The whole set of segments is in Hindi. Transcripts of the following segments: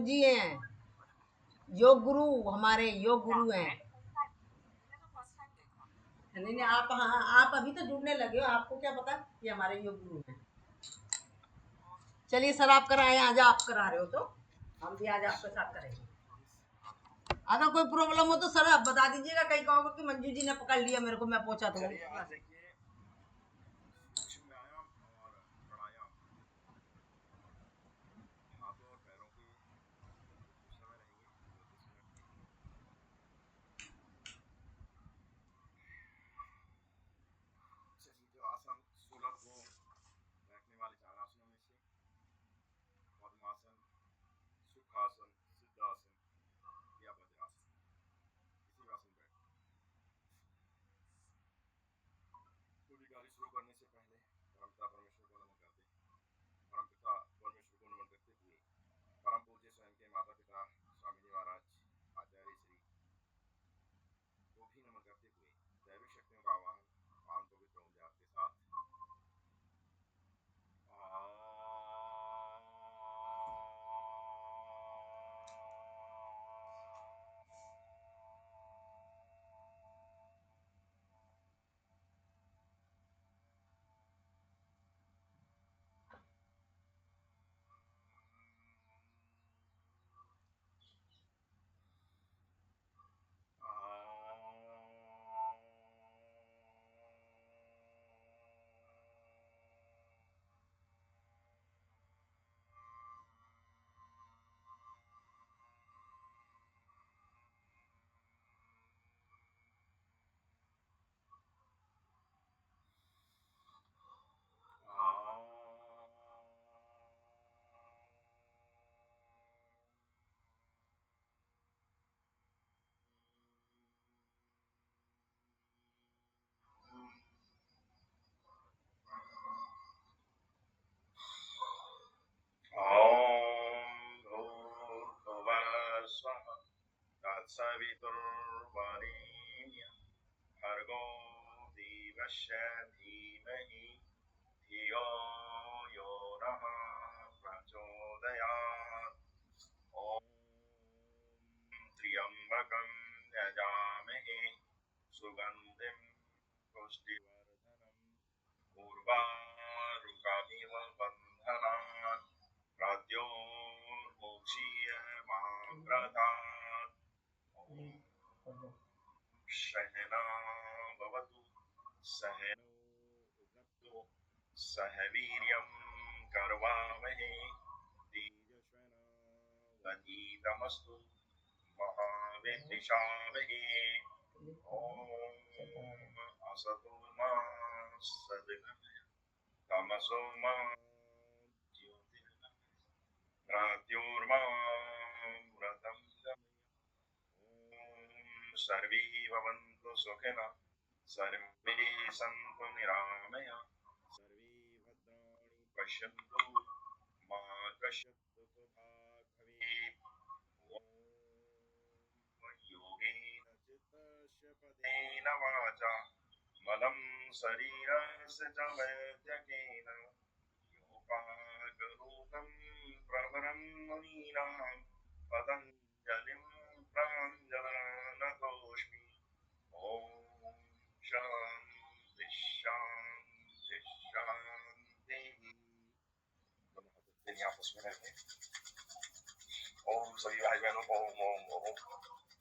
जी हैं, योग गुरु, हमारे योग गुरु हैं। नहीं नहीं, आप, हाँ, आप अभी तो जुड़ने लगे हो, आपको क्या पता कि हमारे योग गुरु हैं। चलिए सर, आप कराएं, आज आप करा रहे हो तो हम भी आज आपके साथ करेंगे। अगर कोई प्रॉब्लम हो तो सर आप बता दीजिएगा, कहीं कहोगे कि मंजू जी ने पकड़ लिया मेरे को, मैं पहुंचा दूँ।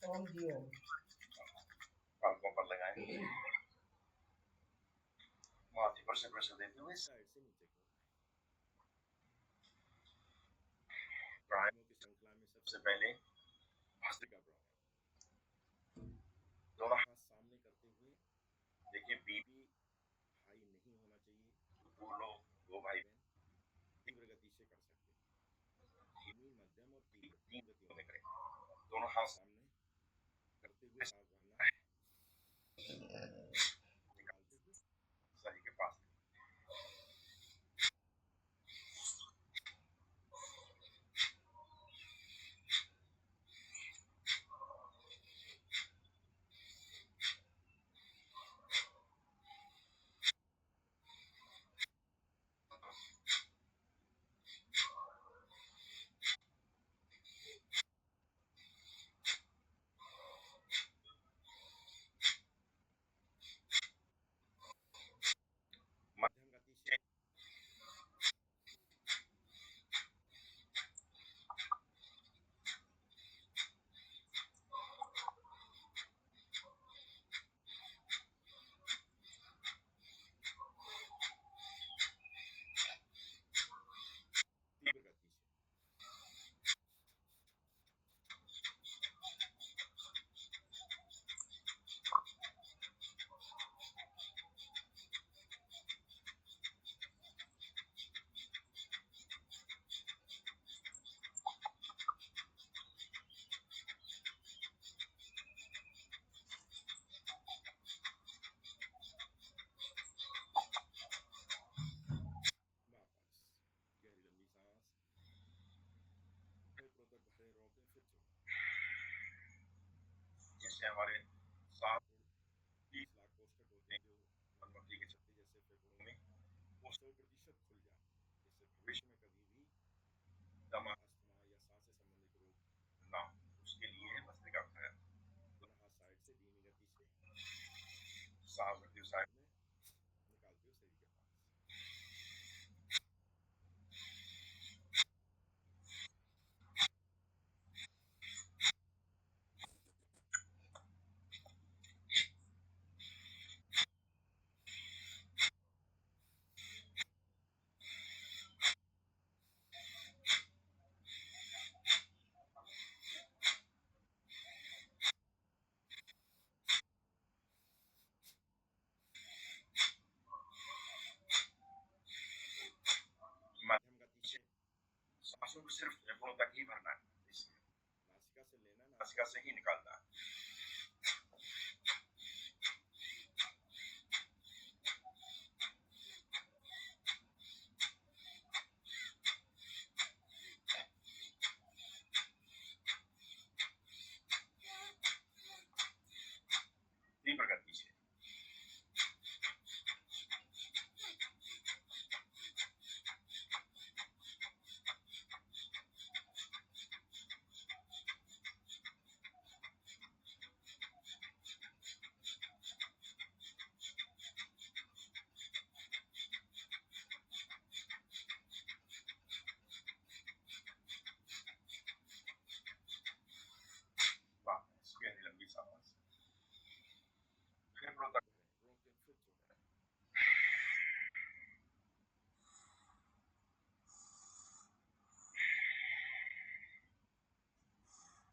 ओम जी ओम। से हमारे 7-30 लाख कोष्ठक होते हैं जो मधुमक्खी के छत्ते जैसे फेफड़ों में, वो 100% खुल जाए, जिससे भविष्य में कभी भी दमा, अस्थमा या सांस से संबंधित रोग ना हो। उसके लिए है भस्त्रिका अभ्यास। पुनः साइड से धीमी गति से सांस भरते हुए साइड में, निकालते हुए शरीर के पास। मध्यम गति से सांसों को सिर्फ फेफड़ों तक ही भरना है, इसमें नासिका से लेना, नासिका से ही निकालना है। तीव्र गति से गहरी लंबी सांस फेफड़ों तक भरें, रोक के फिर छोड़ें।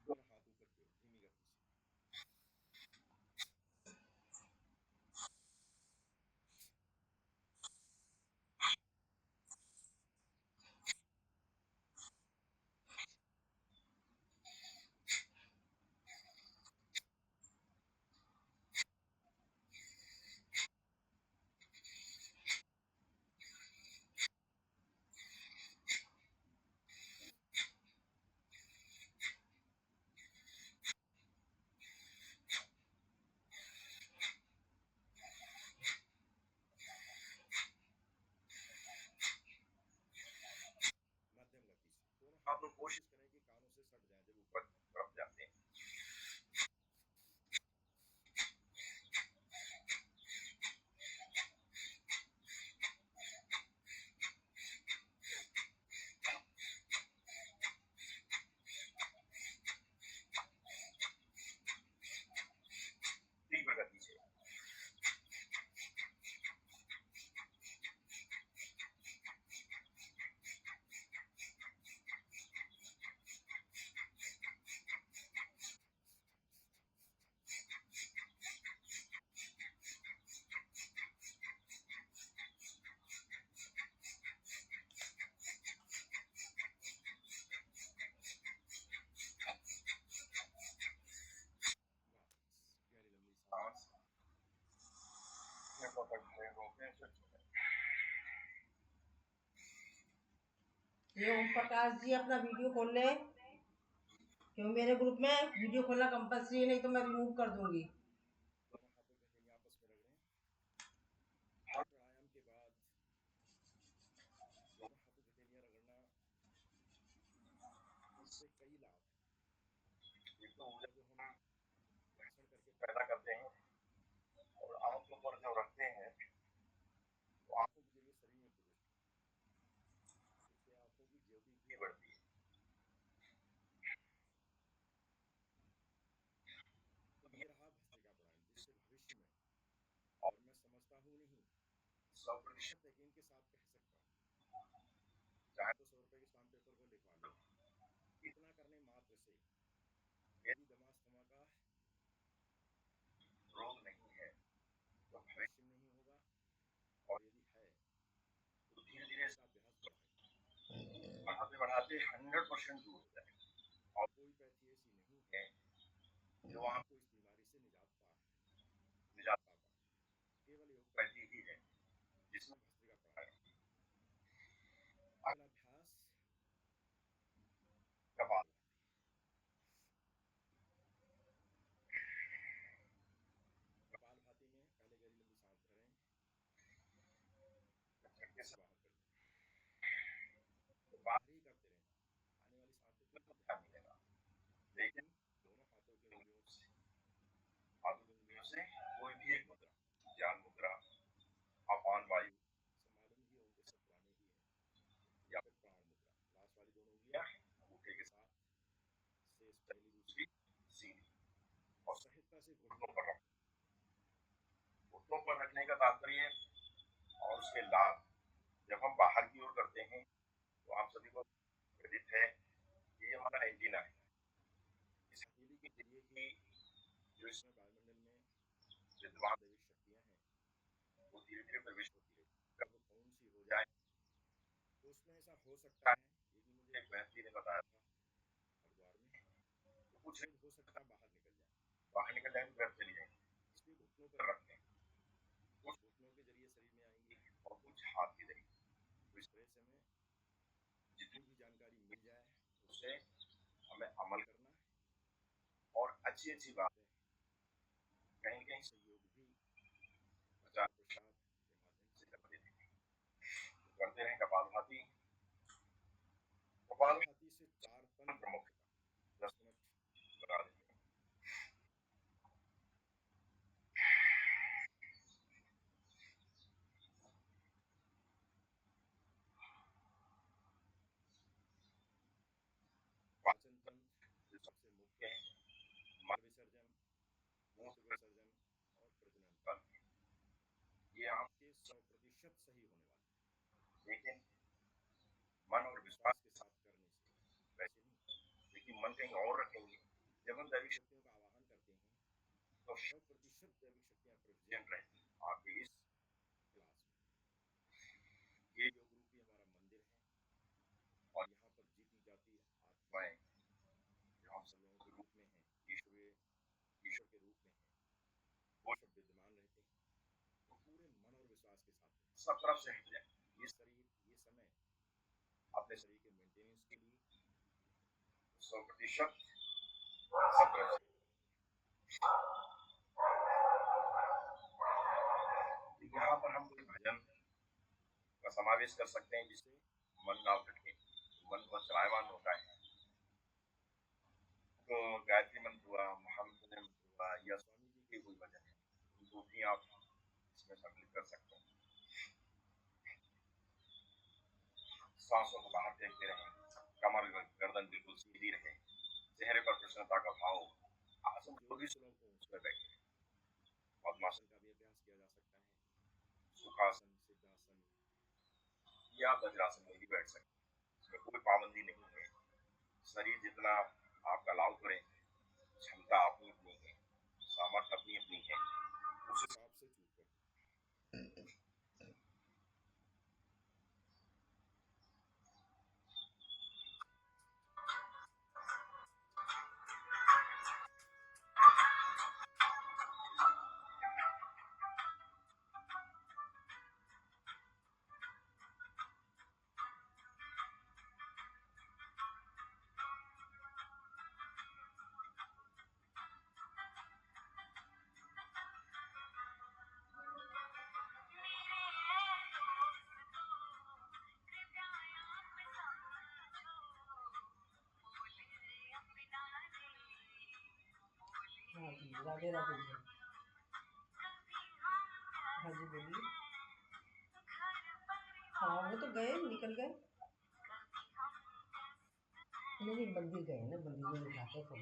दोनों हाथ ऊपर की ओर धीमी गति से। मध्यम गति से दोनों हाथों कोशिश करें कि कानों से सट जाए जब ऊपर तरफ जाते हैं। तीव्र गति से गहरी लंबी सांस फेफड़ों तक भरें, रोकें फिर छोड़ें। ये ओम प्रकाश जी अपना वीडियो खोल ले, क्यों मेरे ग्रुप में वीडियो खोलना कंपलसरी है, नहीं तो मैं रिमूव कर दूंगी। दोनों हाथों को हथेली आपस में रगड़ें। हर प्राणायाम के बाद दोनों हाथों की हथेलियां रगड़ना, इससे कई लाभ हैं। एक तो ऊर्जा जो हम भाषण करके पैदा करते हैं और आंखों पर जो रखते हैं, तो आंखों के जरिए शरीर में प्रवेश करते हैं, इससे आंखों की ज्योति भी बढ़ती है। तो ये रहा भस्त्रिका प्राणायाम, जिससे भविष्य में, और मैं समझता हूँ नहीं, 100% यकीन के साथ कह सकता हूँ, चाहे तो 100 रुपए के स्टाम्प पेपर को लिखवा लो, इतना करने मात्र से यदि दमा का रोग नहीं है तो भविष्य में नहीं होगा, और यदि है तो धीरे धीरे इसका अभ्यास बढ़ाएं, बढ़ाते बढ़ाते 100% दूर हो जाएगा। और कोई पैथी ऐसी नहीं है जो आपको इस बीमारी से निजात पा पाए, केवल योग पैथी ही है जिसमें भस्त्रिका प्राणायाम। अगला अभ्यास कपालभाति। घुटनों पर रखने का तात्पर्य और उसके लाभ जब हम बाहर की ओर करते हैं तो आप सभी को क्रेडिट है कि ये हमारा एंटीना है। इस हथेली के जरिए ही जो इसमें वायुमंडल में विद्वान दैविक शक्तियां हैं वो धीरे धीरे प्रवेश होती है। कब कौन सी हो जाए तो उसमें ऐसा हो सकता है, ये भी मुझे एक व्यक्ति ने बताया था हरिद्वार में, तो कुछ नहीं हो सकता बाहर निकल जाए तो घर चली जाए, इसलिए घुटनों पर रखते हैं। कुछ घुटनों के जरिए शरीर में आएंगी और कुछ हाथ के जरिए। तो इस तरह से हमें जितनी भी जानकारी मिल जाए उसे हमें अमल करना है और अच्छी अच्छी बातें कहीं कहीं सहयोग भी प्रचार प्रसार के माध्यम से करते रहें। तो करते रहें कपालभाति। कपालभाति से 4 तंत्र मुख्यतः 10 मिनट लगा देते हैं। पाचन तंत्र जो सबसे मुख्य है, मल विसर्जन, मूत्र विसर्जन और प्रजनन तंत्र, ये आपके 100% सही होने वाले हैं। लेकिन मन और विश्वास के साथ करने से वैसे नहीं, लेकिन मन कहीं और रखेंगे। जब हम दैविक शक्तियों का आवाहन करते हैं तो 100% दैविक शक्तियां प्रेजेंट रहती हैं आपके इस क्लास में। ये योग रूपी हमारा मंदिर है और यहाँ पर जीती जाती आत्माएं जो हम सब लोगों के रूप में हैं, ईश्वर के रूप में हैं, वो सब विद्यमान रहते हैं। तो पूरे मन और विश्वास के साथ सब तरफ से हट जाए। ये शरीर, ये समय अपने शरीर के मेंटेनेंस के लिए 100% सब तरफ से। यहाँ पर हम कोई भजन का समावेश कर सकते हैं जिससे मन ना भटके, मन बहुत चलायमान होता है। तो गायत्री मंत्र हुआ, महामंत्र हुआ या स्वामी जी के कोई भजन है, उनको भी आप इसमें सम्मिलित कर सकते हैं। सांसों को बाहर फेंकते रहें, कमर गर्दन बिल्कुल सीधी रहे, चेहरे पर प्रसन्नता का भाव, आसन जो भी सुलभ हो उसमें बैठे। पद्मासन का भी अभ्यास किया जा सकता है, सुखासन, सिद्धासन या वज्रासन में भी बैठ सकते हैं, इसमें कोई पाबंदी नहीं है। शरीर जितना आप अलाउ करें, क्षमता अपनी अपनी है, सामर्थ्य अपनी अपनी है, उस हिसाब से चूज करें। हाँ जी, राधे राधे जी। हाँ जी बोलिए। हाँ वो तो गए, निकल गए। नहीं मंदिर गए ना, मंदिर में बिठाते फोन।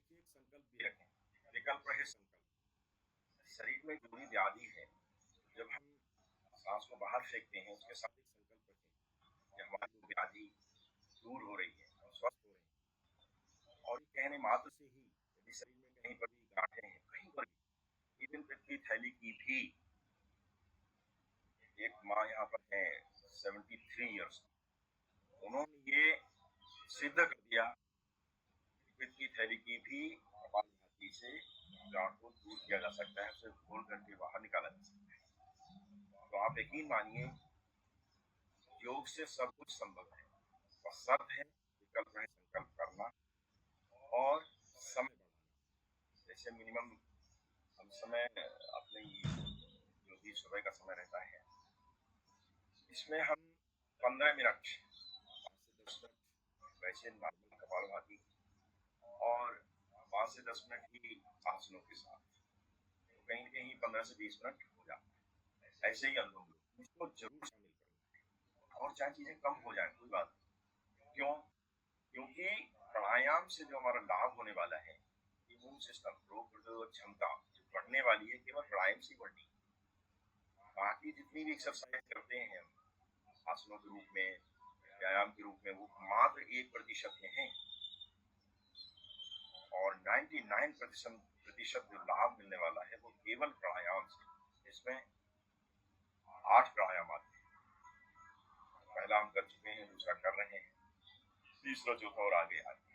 एक संकल्प भी रखें, विकल्प रहे संकल्प। शरीर में जो भी व्याधि है, जब हम सांस को बाहर फेंकते हैं उसके साथ एक संकल्प रखें कि हमारी व्याधि दूर हो रही है, हम स्वस्थ हो रहे हैं। और ये कहने मात्र से ही यदि शरीर में कहीं पर भी गांठें हैं, कहीं पर भी, इवन पृथ्वी थैली की भी, एक माँ यहाँ पर है 73 ईयर्स, उन्होंने ये सिद्ध कर दिया कि पृथ्वी थैली की भी कपालभाति से गांठ को दूर किया जा सकता है, उसे खोल करके बाहर निकाला जा सकता है। तो आप यकीन मानिए, योग से सब कुछ संभव है। बस शर्त है विकल्प है संकल्प करना और समय बढ़ाना। जैसे मिनिमम हम समय अपने जो भी सुबह का समय रहता है, इसमें हम 15 मिनट 5 से 10 मिनट वैसे नॉर्मल कपालभाति और 5 से 10 मिनट ही आसनों के साथ, तो कहीं न कहीं 15 से 20 मिनट हो जाता है। ऐसे ही अनुलोम विलोम इसको जरूर शामिल करना है, और चाहे चीजें कम हो जाए कोई बात नहीं। क्यों? क्योंकि प्राणायाम से जो हमारा लाभ होने वाला है, इम्यून सिस्टम, रोग प्रतिरोधक क्षमता जो बढ़ने वाली है, केवल प्राणायाम से बढ़नी। बाकी जितनी भी एक्सरसाइज करते हैं हम आसनों के रूप में, व्यायाम के रूप में, वो मात्र 1% में है, और 99% जो लाभ मिलने वाला है वो केवल प्राणायाम से। इसमें 8 प्राणायाम आते हैं। पहला हम कर चुके हैं, दूसरा कर रहे हैं, तीसरा चौथा और आगे आगे।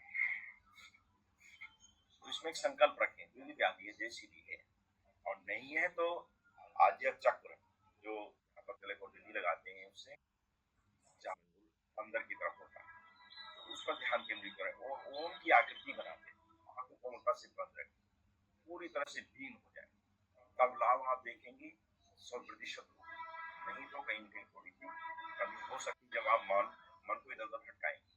तो इसमें एक संकल्प रखें, जो भी व्याधि है जैसी भी है, और नहीं है तो आज्य चक्र जो गले को डिली लगाते हैं, उससे अंदर की तरफ होता है, तो उस पर ध्यान केंद्रित करें और ओम की आकृति बनाते हैं, आंखों को उल्टा से बंद रखें, पूरी तरह से लीन हो जाए, तब लाभ आप देखेंगे 100%। नहीं तो कहीं कहीं थोड़ी सी कमी हो सकती, जब आप मन को इधर उधर भटकाएंगे।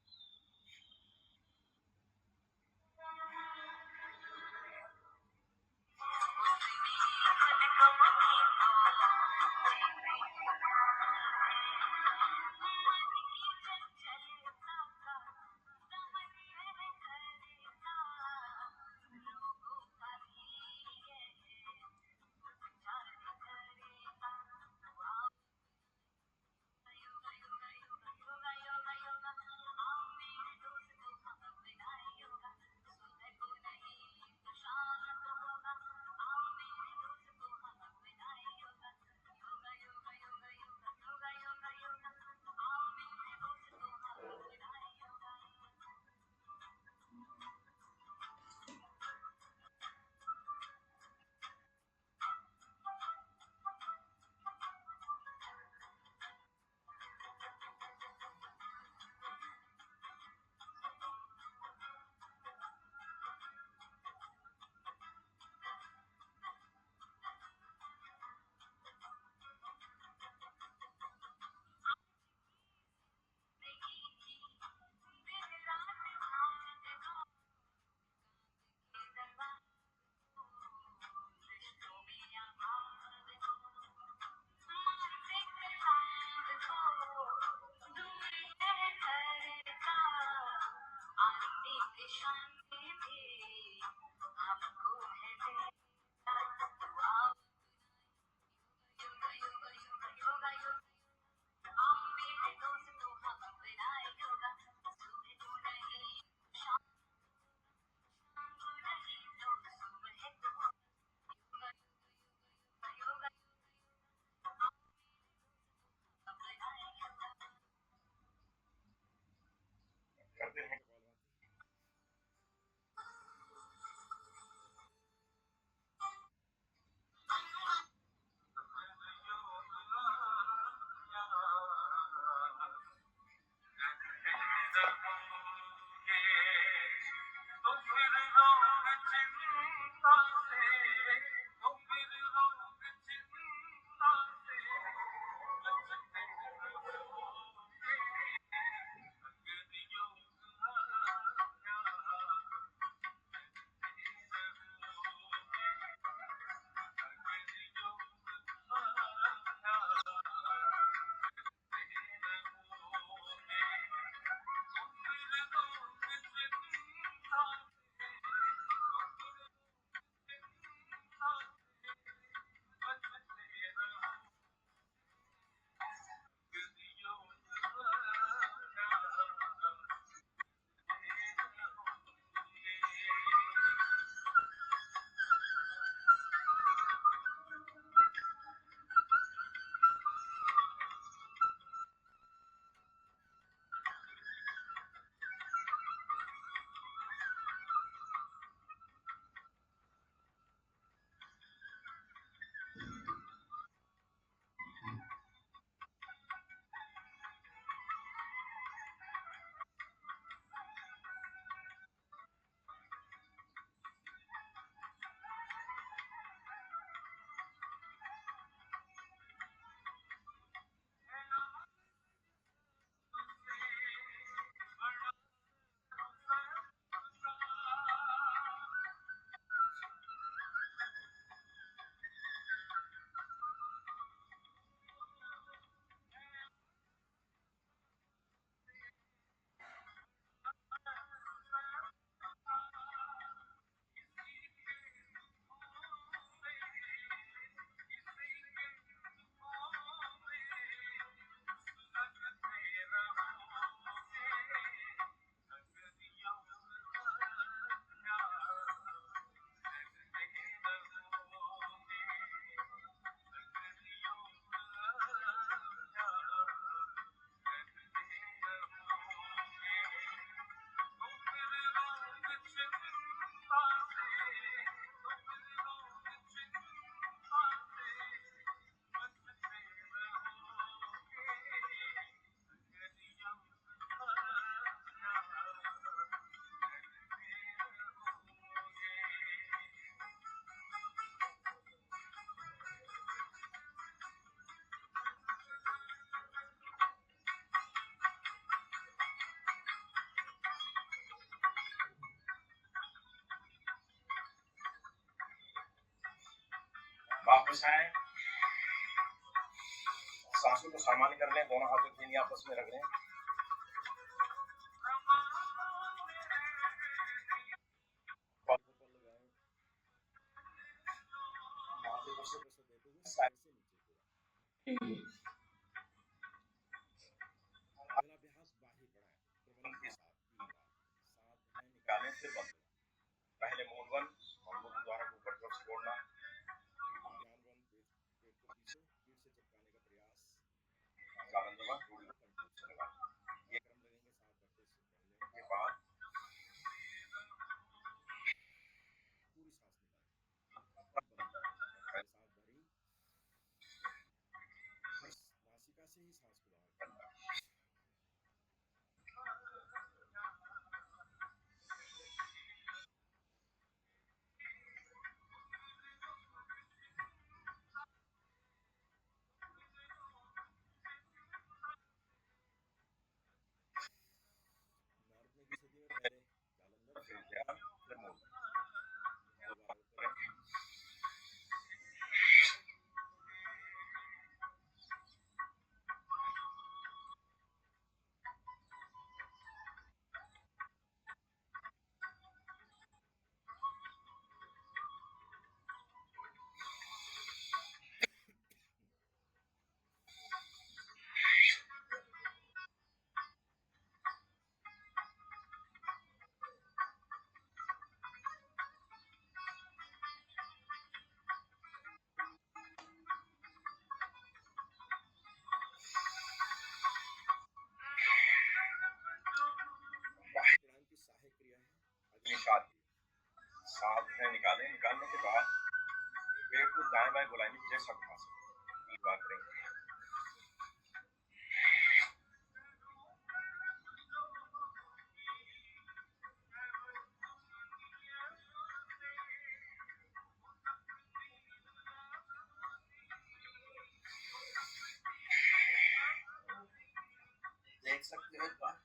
वापस आए, सांसों को सामान्य कर लें, दोनों हाथों की आपस में रख लें। अगला अभ्यास बाही बढ़ाएं, प्रबंध के साथ 3 बार सांस भरें, निकालें, फिर बंद करें। पहले मुंह बंद और मुंह द्वारा को ऊपर की ओर छोड़ना, ध्यान बंद, पेट को पीछे पीठ से चिपकाने का प्रयास, गालन दबा, थोड़ी को कंट्रोल से लगा। ये क्रम लगेंगे, सांस भरते बढ़ने के बाद पूरी सांस निकालें, तब बंद करें। पहले सांस भरी, बस नासिका से ही सांस को बाहर करना। नारद ने की स्थिति में पहले जालंधर, फिर ध्यान, फिर मुंह, दो बार करें। प्राणायाम की सहायक क्रिया है अग्निशात की। सांस भरें, निकालें, निकालने के बाद पेट को दाएं बाएं गुलामी जैसा घुमा सकते हैं। 3 बार करेंगे। देख सकते हैं बात।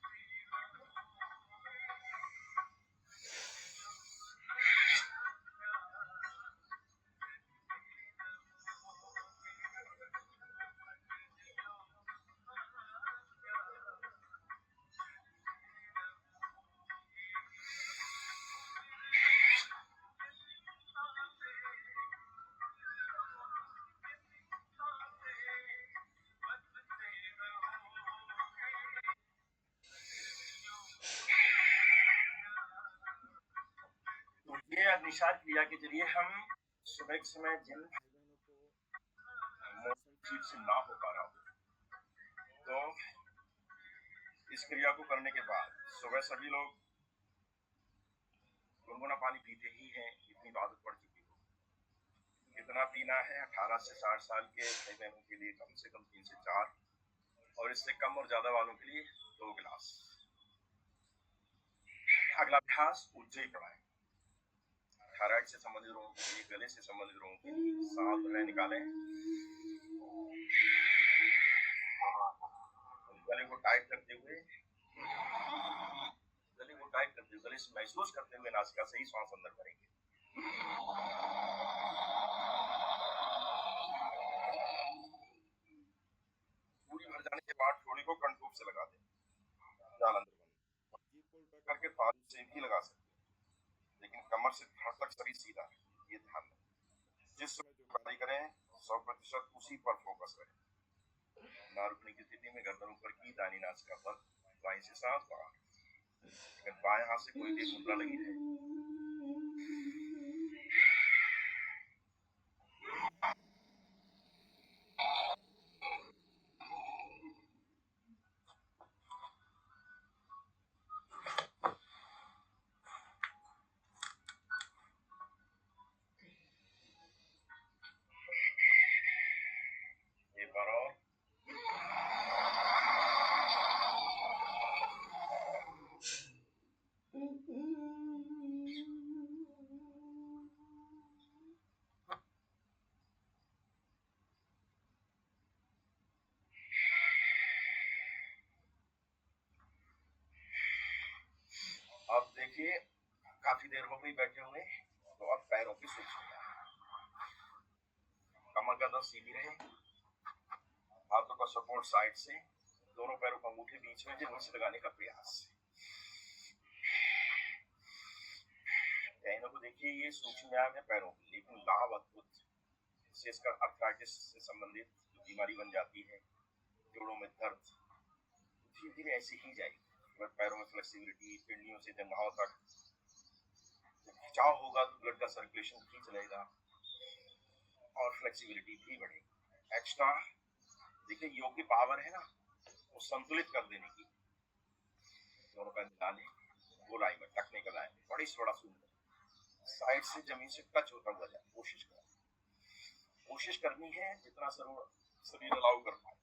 तो ये अग्निशात क्रिया के जरिए हम सुबह के समय जिन भाई बहनों को मौसम ठीक से ना हो पा रहा हो, तो इस क्रिया को करने के बाद सुबह सभी लोग गुनगुना पानी पीते ही हैं, इतनी आदत पड़ चुकी हो। कितना पीना है? 18 से 60 साल के भाई बहनों के लिए कम से कम 3 से 4, और इससे कम और ज्यादा वालों के लिए 2 गिलास। अगला अभ्यास उज्जयी प्राणायाम। थायराइड से संबंधित रोगों के लिए, गले से संबंधित रोगों के लिए सांस भरें, निकालें, गले को टाइट करते हुए गले से महसूस करते हुए नासिका से ही श्वास अंदर करेंगे। पूरी भर जाने के बाद थोड़ी को कंट्रोल से लगा दें, जाल अंदर बंद, जीभ को उल्टा करके तालू से भी लगा सकते हैं, लेकिन कमर से धड़ तक शरीर सीधा है, ये ध्यान रखें। जिस समय जो कार्य करें 100% उसी पर फोकस करें। ना रुकने की स्थिति में गर्दन ऊपर की, दाहिनी नासिका पर, बाएं से सांस बाहर। अगर बाएं हाथ से कोई भी मुद्रा लगी है, एक बार और। अब देखिए काफी देर हो गई बैठे हुए, तो अब पैरों की स्विच होगा। कमर गर्दन सीधी रहे, हाथों का सपोर्ट साइड से, दोनों पैरों को अंगूठे बीच में जमीन से लगाने का प्रयास। को देखिए, ये सूक्ष्म व्यायाम है पैरों की, लेकिन लाभ अद्भुत। विशेषकर अर्थराइटिस से संबंधित जो बीमारी बन जाती है, जोड़ों में दर्द, धीरे धीरे ऐसे ही जाएगी। पैरों में फ्लेक्सिबिलिटी, पिंडलियों से जंघाओं तक खिंचाव होगा तो ब्लड का सर्कुलेशन भी चलेगा और फ्लेक्सिबिलिटी भी बढ़ेगी। एक्स्ट्रा देखिए, योग की पावर है ना, वो संतुलित कर देने की। दोनों पैर मिलाने, गोलाई में टकने का लाए, बड़ी से बड़ा सुंदर, साइड से जमीन से टच होता हुआ जाए। कोशिश करनी है जितना शरीर अलाउ कर पाए,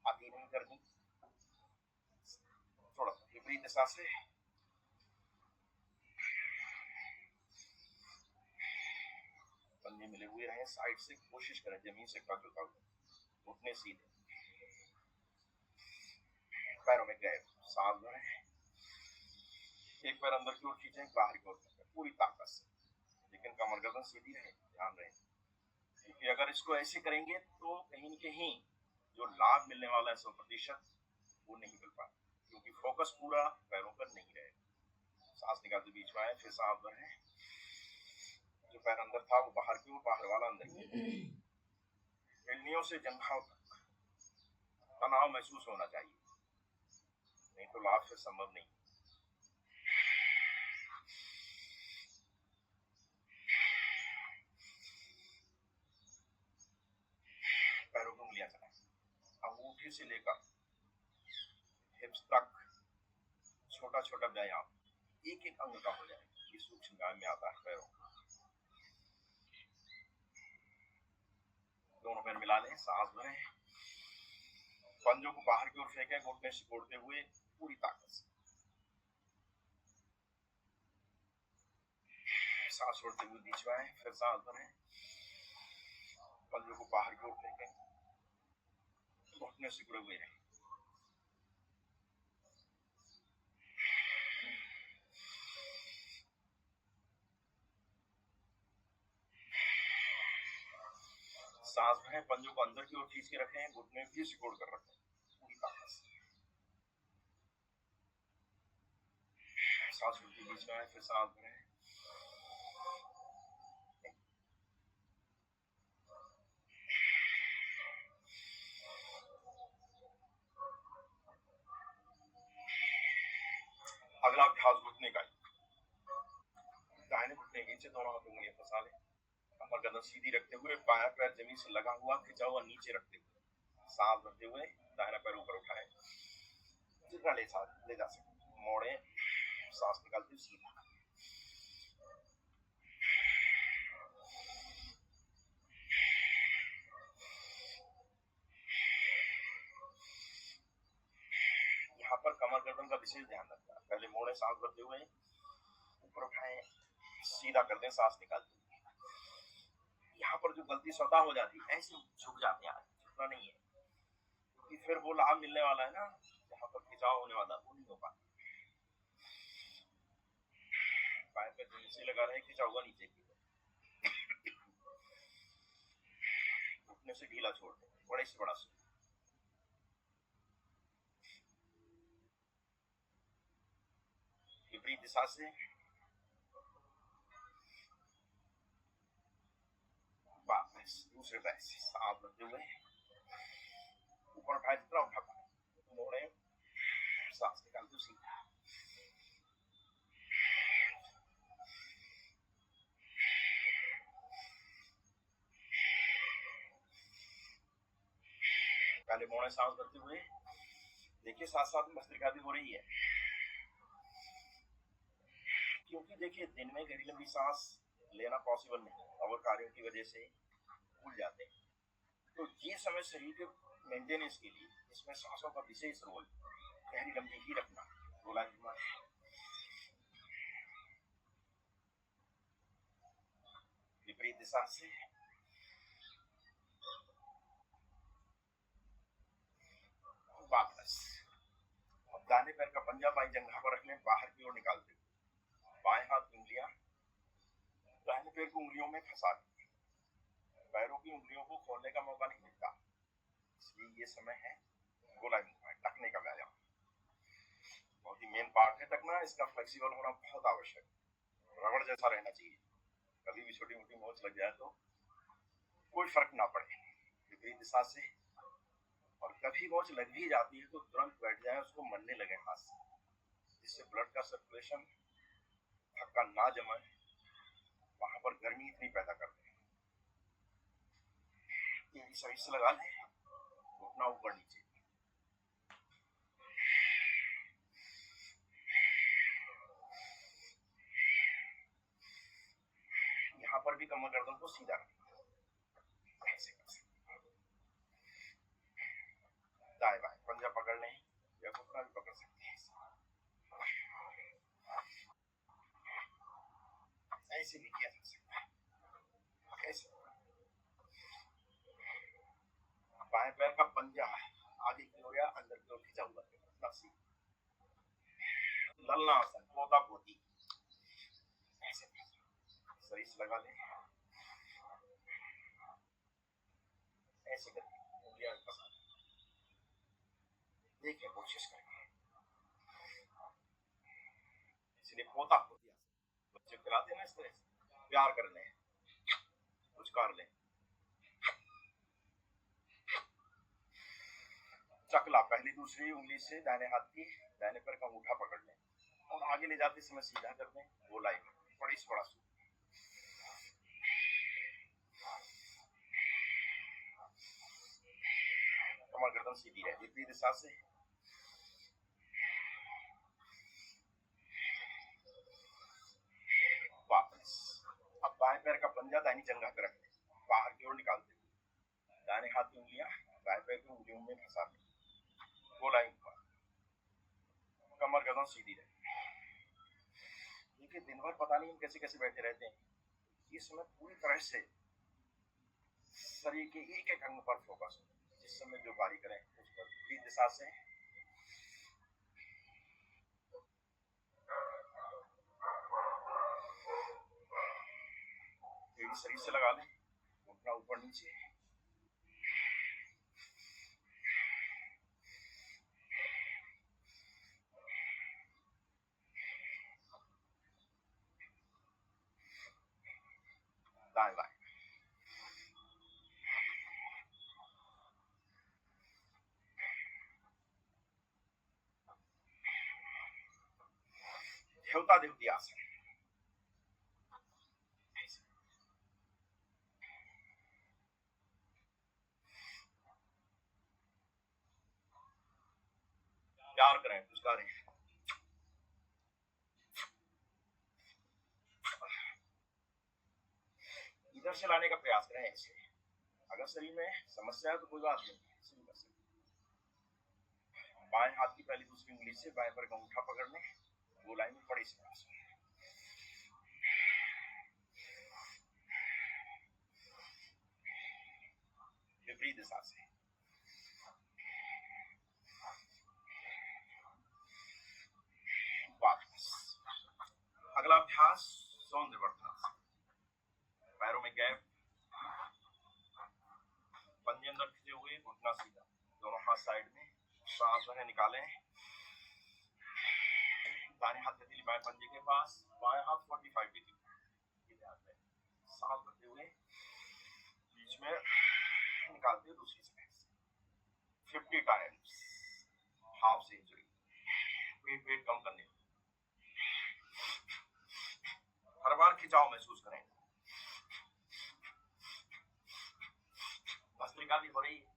आती नहीं करनी। थोड़ा सा विपरीत दिशा से पंजे मिले हुए रहे, साइड से कोशिश करें जमीन से टच होता हुआ, घुटने सीधे, पैरों में गैप, सांस भरें, एक पैर अंदर की ओर खींचें, बाहर की ओर पूरी ताकत से, लेकिन कमर गर्दन सीधी रहे, ध्यान रहे। क्योंकि अगर इसको ऐसे करेंगे तो कहीं न कहीं जो लाभ मिलने वाला है 100% वो नहीं मिल पाए, क्योंकि फोकस पूरा पैरों पर नहीं रहेगा। सांस निकालते बीच में आए, फिर सांस भरें, जो पैर अंदर था वो बाहर की ओर, बाहर वाला अंदर की। पिंडलियों से जंघाओं तक तनाव महसूस होना चाहिए, नहीं तो लाभ फिर संभव नहीं। पैरों को उंगलियां चलाएं, अंगूठे से लेकर हिप्स तक छोटा छोटा व्यायाम, एक एक अंग का हो जाए। ये सूक्ष्म व्यायाम में आता है पैरों का। दोनों पैर मिला लें, सांस भरें, पंजों को बाहर की ओर फेंकें, घुटने सिकोड़ते हुए पूरी ताकत से। सांस छोड़ते हुए बीच में आए, फिर सांस भरें, पंजों को बाहर की ओर फेंकें, घुटने सिकोड़े हुए रहें। सांस भरें, पंजों को अंदर की ओर खींच के रखें, घुटने भी सिकोड़ कर रखें पूरी ताकत से। सांस छोड़ते बीच में आए, फिर सांस भरें, अगला अभ्यास घुटने का। दाहिने घुटने के नीचे दोनों हाथ उंगलियां फंसा लें, कमर गर्दन सीधी रखते हुए, बायां पैर जमीन से लगा हुआ खिंचा हुआ नीचे रखते हुए, सांस भरते हुए दाहिना पैर ऊपर उठाएं, जितना ले जा सके, मोड़े, सांस निकालते हुए सीधा। यहाँ पर कमर गर्दन का विशेष ध्यान रखना है। पहले मोड़े, सांस भरते हुए ऊपर उठाएं, सीधा कर दें, सांस निकालते हुए। यहाँ पर जो गलती स्वतः हो जाती है, ऐसे झुक जाते हैं, झुकना नहीं है, क्योंकि फिर वो लाभ मिलने वाला है ना, जहाँ पर खिंचाव होने वाला वो नहीं हो पाता। बाएं पैर नीचे लगा रहे, खिंचा हुआ नीचे की ओर, घुटने से ढीला छोड़ दें, बड़े से बड़ा सूत्र। विपरीत दिशा से वापस दूसरे पैर से सांस भरते हुए ऊपर उठाए, जितना उठा पाए, मोड़े, सांस निकालते हुए सीधा। पहले मोड़े, सांस भरते हुए, देखिए साथ साथ में भस्त्रिका भी हो रही है, क्योंकि देखिए दिन में गहरी लंबी सांस लेना पॉसिबल नहीं, और कार्यों की वजह से भूल जाते हैं। तो ये समय शरीर के मेंटेनेंस के लिए इसमें सांसों का विशेष रोल, गहरी लंबी ही रखना, गोला घुमाना, विपरीत दिशा से वापस। अब दाहिने पैर का पंजा बाई जंघा पर रख लें, बाहर की ओर निकालते हुए, बाएं हाथ उंगलियां दाहिने पैर को उंगलियों में फंसा दें, पैरों की उंगलियों को खोलने का मौका नहीं मिलता, इसलिए ये समय है गोलाई मूवमेंट, टकने का व्यायाम। बहुत ही मेन पार्ट है टकना, इसका फ्लेक्सिबल होना बहुत आवश्यक है, रबड़ जैसा रहना चाहिए। कभी भी छोटी मोटी मोच लग जाए तो कोई फर्क ना पड़े, विपरीत दिशा से। और कभी मोच लग भी जाती है तो तुरंत बैठ जाए, उसको मलने लगे हाथ से, जिससे ब्लड का सर्कुलेशन, थक्का ना जमे, वहां पर गर्मी इतनी पैदा करते हैं। ये भी सही से लगा लें, घुटना ऊपर नीचे। यहाँ पर भी कमर गर्दन को सीधा रखना, ऐसे कर सकते हैं। दाएं बाएं पंजा पकड़ लें या घुटना भी पकड़ सकते हैं, ऐसे भी किया जा सकता है। ऐसे बाएं पैर का पंजा आगे की ओर या अंदर की ओर खिंचा हुआ है, घुटना सीधा। ललना आसन, पोता पोती, ऐसे शरीर से लगा लें, ऐसे करके उंगलियां पसा लें। देखिए, कोशिश करेंगे। इसलिए पोता पोती आसन बच्चे खिलाते हैं ना, इस तरह से प्यार कर लें, पुचकार लें। चकला, पहली दूसरी उंगली से दाहिने हाथ की दाहिने पैर का अंगूठा पकड़ लें और आगे ले जाते समय सीधा कर दें, गोलाई में बड़ी से बड़ा सूत्र। कमर गर्दन सीधी रहे, विपरीत दिशा से। वापस अब बाएं पैर का पंजा दाहिनी जंघा पर रख दें, बाहर की ओर निकालते हुए दाहिने हाथ की उंगलियां बाएं पैर की उंगलियों में फंसा दें, गोलाई ऊपर, कमर गर्दन सीधी रहे। देखिए, दिन भर पता नहीं हम कैसे कैसे बैठे रहते हैं, इस समय पूरी तरह से शरीर के एक एक अंग पर फोकस हो, जिस समय जो कार्य करें उस पर विपरीत दिशा से। शरीर से लगा लें, घुटना ऊपर नीचे, दाएं बाएं। देवता देवती आसन, प्यार करें, पुचकारें। इधर से लाने का प्रयास करें ऐसे। अगर शरीर में समस्या है तो कोई बात नहीं, शुरू कर सकते। बाएं हाथ की पहली दूसरी उंगली से बाएं पैर का अंगूठा पकड़ लें, गोलाई में बड़ी से बड़ा सूत्र, विपरीत दिशा से। वापस अगला अभ्यास सौंदर्यवर्धन, पैरों में गैप, पंजे अंदर खींचे हुए, घुटना सीधा, दोनों हाथ साइड में, सांस भरें निकालें, दाहिने हाथ हथेली बाएं पंजे के पास, बाएं हाथ 45 डिग्री, सांस भरते हुए बीच में निकालते हुए दूसरी साइड से 50 टाइम्स, हाफ सेंचुरी। वेट कम करने, हर बार खिंचाव महसूस करें, भस्त्रिका भी हो रही है।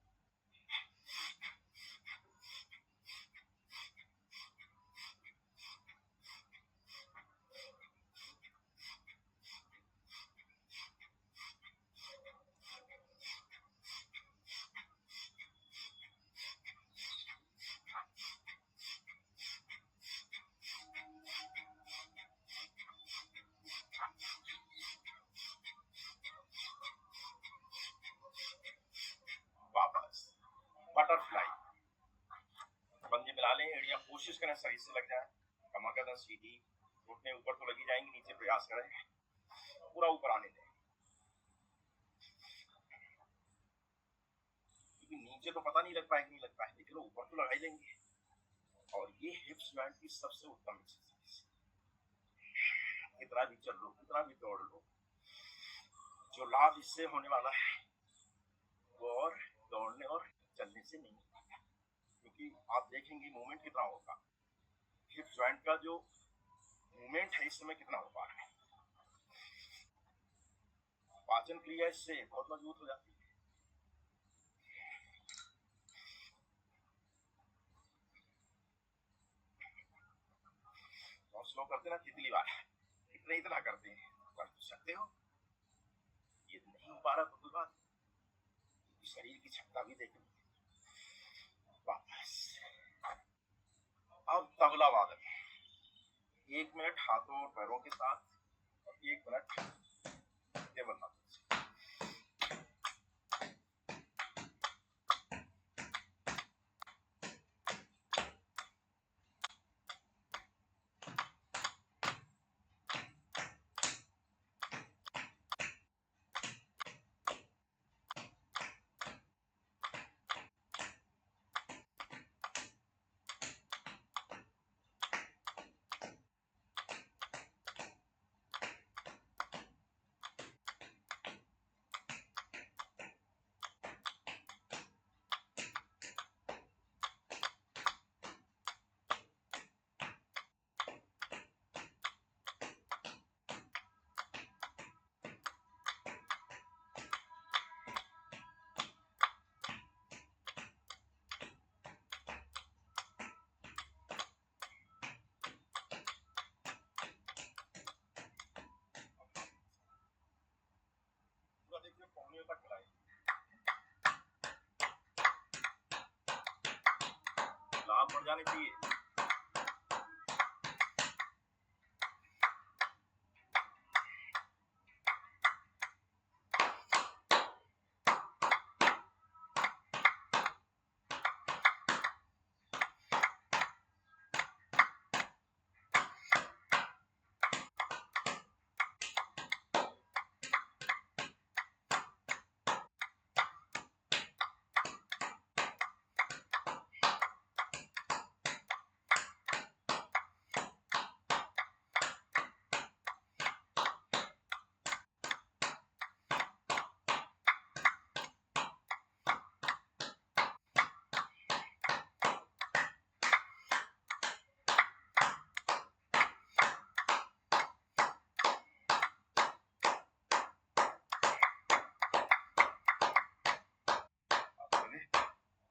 वापस बटरफ्लाई, पंजे मिला लें, एड़ियां कोशिश करें शरीर से लग जाए, कमर गर्दन सीधी, घुटने ऊपर तो लगी जाएंगी, नीचे प्रयास करें, पूरा ऊपर आने दें। नीचे तो पता नहीं लग पाएगी, नहीं लग पाएगी, लेकिन ऊपर तो लगा ही लेंगे। और ये हिप्स जॉइंट की सबसे उत्तम एक्सरसाइज। कितना भी चल लो, कितना भी दौड़ लो, जो लाभ इससे होने वाला है वो और दौड़ने और चलने से नहीं, क्योंकि आप देखेंगे मूवमेंट कितना होगा। हिप जॉइंट का जो मूवमेंट है इस समय कितना हो पा रहा है, पाचन क्रिया इससे बहुत मजबूत हो जाती है। बहुत स्लो करते ना तितली वाला, इतना करते हैं, कर तो सकते हो। ये नहीं हो पा रहा तो कोई बात, शरीर की क्षमता भी देखें। वापस अब तबला वादन, 1 मिनट हाथों और पैरों के साथ और 1 मिनट टेबल हाथों से। देखिए पौने तक खिलाए, लाभ बढ़ जाने चाहिए।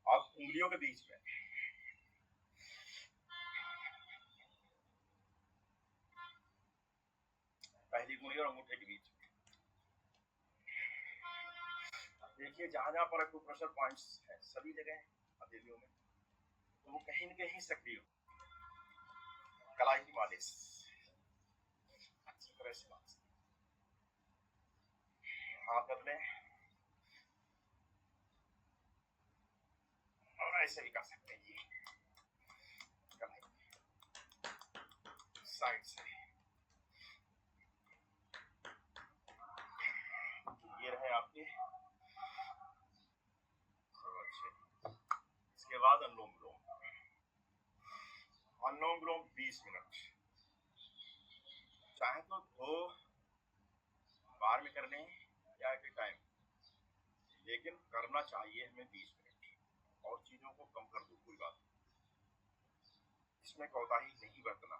अब उंगलियों के बीच में पहली उंगली और अंगूठे के बीच में देखिए, जहां जहां पर एक्यूप्रेशर पॉइंट्स है सभी जगह हथेलियों में, तो वो कहीं न कहीं सक्रिय हो। कलाई की मालिश अच्छी तरह से हाथ बदले और ऐसे भी कर सकते हैं। ये साइड से ये रहे आपके। इसके बाद अनुलोम विलोम, अनुलोम विलोम 20 मिनट, चाहे तो 2 बार में कर लें या एट ए टाइम, लेकिन करना चाहिए हमें 20 मिनट। और चीजों को कम कर दो, कोई बात नहीं, इसमें कोताही नहीं बरतना।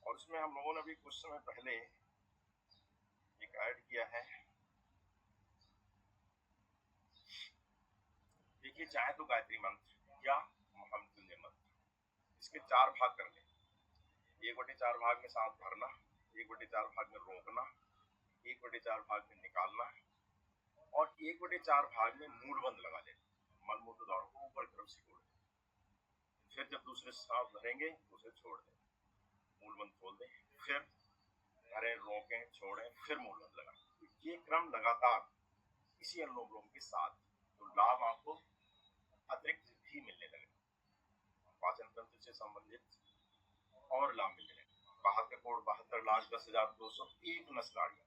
और इसमें हम लोगों ने भी कुछ समय पहले एक ऐड किया है, देखिए, चाहे तो गायत्री मंत्र या महामृत्युंजय मंत्र, इसके 4 भाग कर लें। 1/4 भाग में सांस भरना, 1/4 भाग में रोकना, 1/4 भाग में निकालना और 1/4 भाग में मूलबंद लगा लें। मलमूत्र द्वार को ऊपर की तरफ सिकोड़ दें, फिर जब दूसरे सांस भरेंगे उसे छोड़ दें, मूलबंद खोल दें, फिर भरें, रोकें, छोड़ें, फिर मूलबंद लगाएं। ये क्रम लगातार इसी अनुलोम विलोम के साथ, तो लाभ आपको अतिरिक्त भी मिलने लगे, पाचन तंत्र से संबंधित और लाभ मिलने लगे। 72 करोड़ 72,10,201 नस नाड़ियां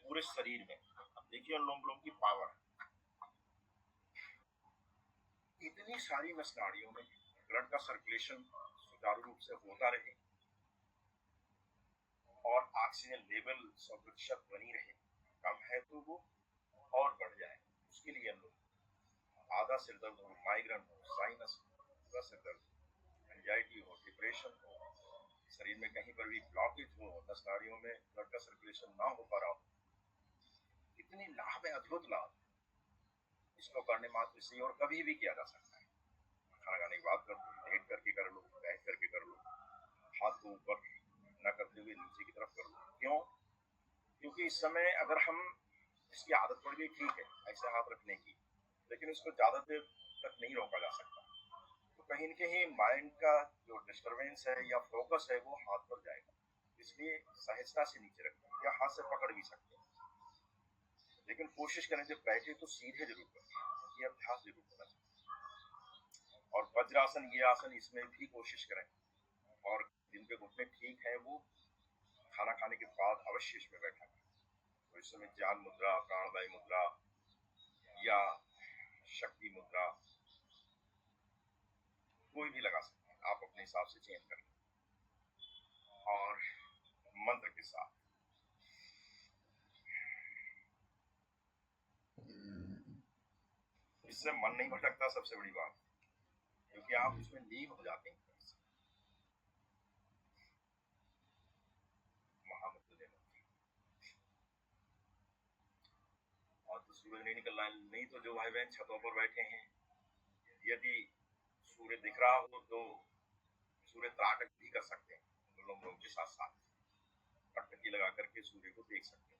पूरे शरीर में। अब देखिए अनुलोम विलोम की पावर, इतनी सारी नस नाड़ियों में ब्लड का सर्कुलेशन सुचारू रूप से होता रहे और ऑक्सीजन लेवल 100% बनी रहे। कम है तो वो और बढ़ जाए, उसके लिए हम लोग आधा सिर दर्द हो, माइग्रेन हो, साइनस पूरा सिर दर्द, एंजाइटी हो, डिप्रेशन हो, शरीर में कहीं पर भी ब्लॉकेज हो, नस नाड़ियों में ब्लड का सर्कुलेशन ना हो पा रहा हो, इतनी लाभ है, अद्भुत लाभ। इसको करने मात्र से और कभी भी किया जा सकता है। खाना खाने की बात कर लो, लेट करके कर लो, बैठ करके कर लो, हाथ को ऊपर न करते हुए नीचे की तरफ कर लो। क्यों? क्योंकि इस समय अगर हम इसकी आदत पड़ गई, ठीक है, ऐसे हाथ रखने की, लेकिन इसको ज्यादा देर तक नहीं रोका जा सकता। तो कहीं न कहीं माइंड का जो डिस्टर्बेंस है या फोकस है वो हाथ पर जाएगा। इसलिए सहजता से नीचे रखें या हाथ से पकड़ भी सकते हैं, लेकिन कोशिश करें जब बैठे तो सीधे जरूर करें। ये अभ्यास जरूर करना चाहिए। और वज्रासन, ये आसन, इसमें भी कोशिश करें। और जिनके घुटने ठीक है वो खाना खाने के बाद अवश्य इसमें बैठा करें। तो इस समय ज्ञान मुद्रा, प्राणवायु मुद्रा या शक्ति मुद्रा कोई भी लगा सकते हैं, आप अपने हिसाब से चेंज कर लें। और मंत्र के साथ इससे मन नहीं भटकता, सबसे बड़ी बात, क्योंकि आप उसमें लीन हो जाते हैं। महामंत्र लेना और तो सूरज नहीं निकल रहा है, नहीं तो जो भाई बहन छतों पर बैठे हैं, यदि सूर्य दिख रहा हो तो सूर्य त्राटक भी कर सकते हैं। लोग के साथ साथ टकटकी लगा करके सूर्य को देख सकते हैं।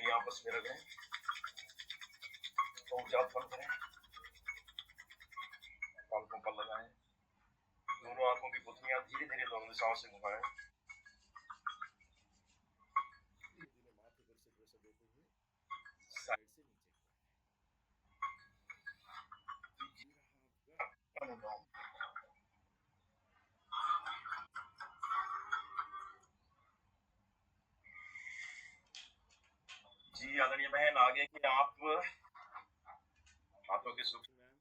उंगलियां आपस में रगड़ें, ऊर्जा उत्पन्न करें, पलकों पर लगाएं, दोनों आंखों की पुतलियां धीरे धीरे दोनों दिशाओं से घुमाएं, धीरे धीरे माथे पर से प्रेशर देते हुए साइड से नीचे कीजिए आपका अनुभव। जी आदरणीय बहन, आगे कि आप हाथों के सूक्ष्म व्यायाम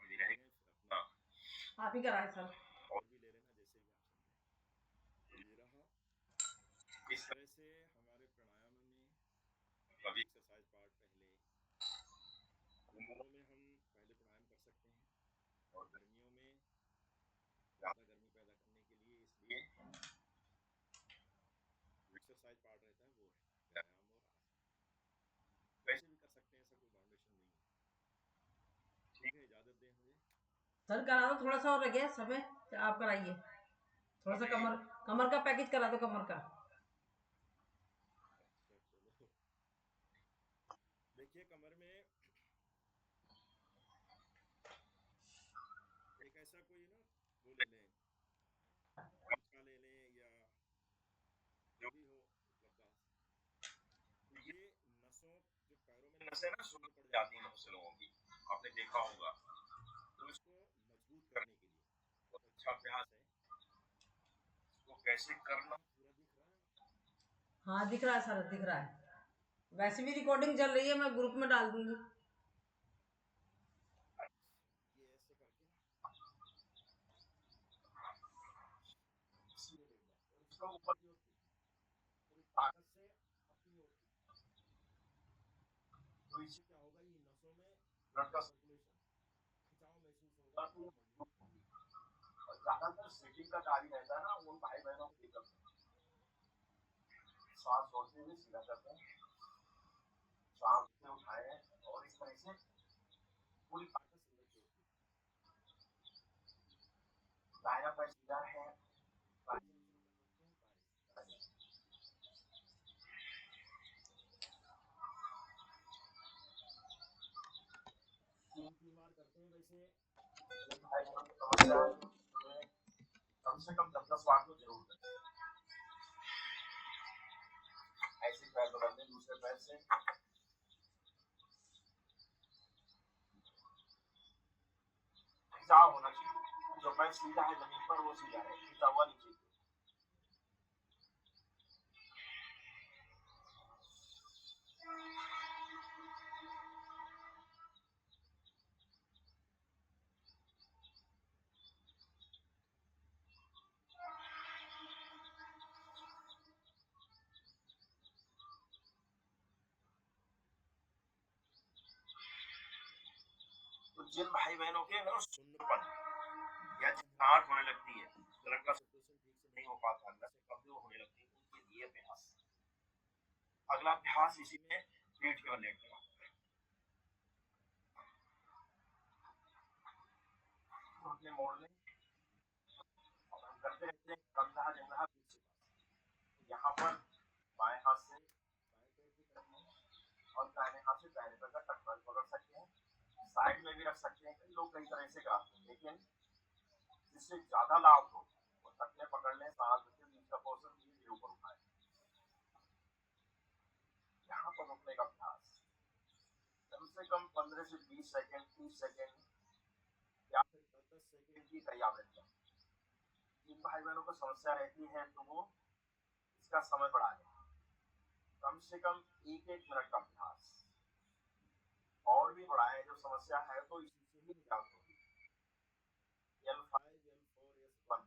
वही रहेंगे, फिर अपना आप ही कराए सर। और भी ले लेना जैसे भी आप समझें। तो ये रहा, इस तरह से हमारे प्राणायाम में कभी एक्सरसाइज पार्ट पहले उम्रों में हम पहले प्राणायाम कर सकते हैं, और गर्मियों में ज़्यादा गर्मी पैदा करने के लिए इसलिए एक्सरसाइज पार्ट रहता है वो है व्यायाम और आसन। वैसे भी कर सकते हैं, ऐसा कोई बाउंडेशन नहीं है। ठीक है, इजाज़त दें मुझे। सर करा दो, थोड़ा सा और रह गया समय, आप कराइए थोड़ा सा। कमर कमर का पैकेज करा दो, कमर का। अच्छा चलो, देखिए कमर में एक ऐसा कोई ना वो ले लें, गमछा ले लें या जो भी हो उपलब्ध। तो ये नसों, जो पैरों में नसें ना शून्य पड़ जाती हैं बहुत से लोगों की, आपने देखा होगा। तो इसको मजबूत करने के लिए बहुत अच्छा अभ्यास है। इसको कैसे करना पूरा दिख रहा है? हाँ दिख रहा है सर, दिख रहा है। वैसे भी रिकॉर्डिंग चल रही है, मैं ग्रुप में डाल दूंगी। ये ऐसे करके ना और इसका ऊपर की ओर पूरी ताकत से अपनी ओर, तो इससे क्या होगा, ये नसों में ब्लड का सर्कुलेशन, खिंचाव महसूस होगा, तो मजबूत होगी। और ज्यादातर सेटिंग का कार्य रहता है ना, वो भाई बहनों को करते हैं, सांस छोड़ते हुए सीधा करते हैं, सांस से उठाए और इस तरह से पूरी ताकत से अंदर की ओर, दाहिना पैर सीधा है, तीन बार करते हैं। वैसे भाई बहनों की समस्या है, कम से कम 10-10 बार तो जरूर करें। ऐसे पैर बदल दें दूसरे पैर से, खिंचाव होना चाहिए, जो पैर सीधा है जमीन पर वो सीधा है, खिंचा हुआ नीचे। तो जिन भाई बहनों के ना सुन्नपन या झंझनाहट होने लगती है, ब्लड का सर्कुलेशन ठीक से नहीं हो पाता, नसें कमजोर होने लगती है, उनके लिए अभ्यास। अगला अभ्यास इसी में पेट की ओर लेटना, अपने मोड़ लें और हम करते रहते हैं कंधा जंघा पीठ से पास। यहाँ पर बाएं हाथ से बाएं पैर की तरफ और दाहिने हाथ से दाहिने पैर का टकराल पकड़ सकते हैं, साइड में भी रख सकते हैं। कई लोग कई तरह से कराते हैं, लेकिन जिससे ज्यादा लाभ हो वो टकले पकड़ लें, सांस के बीच का पोर्शन धीरे धीरे ऊपर उठाएं। यहाँ पर रुकने का अभ्यास कम से कम 15 से 20 सेकेंड, 30 सेकेंड या फिर 10-10 सेकेंड की कई आवृत्ति। जिन भाई बहनों को समस्या रहती है तो वो इसका समय बढ़ा लें, कम से कम 1-1 मिनट का अभ्यास और भी बढ़ाएं। जो समस्या है तो इसी से ही निजात होगी। L5, L4, S1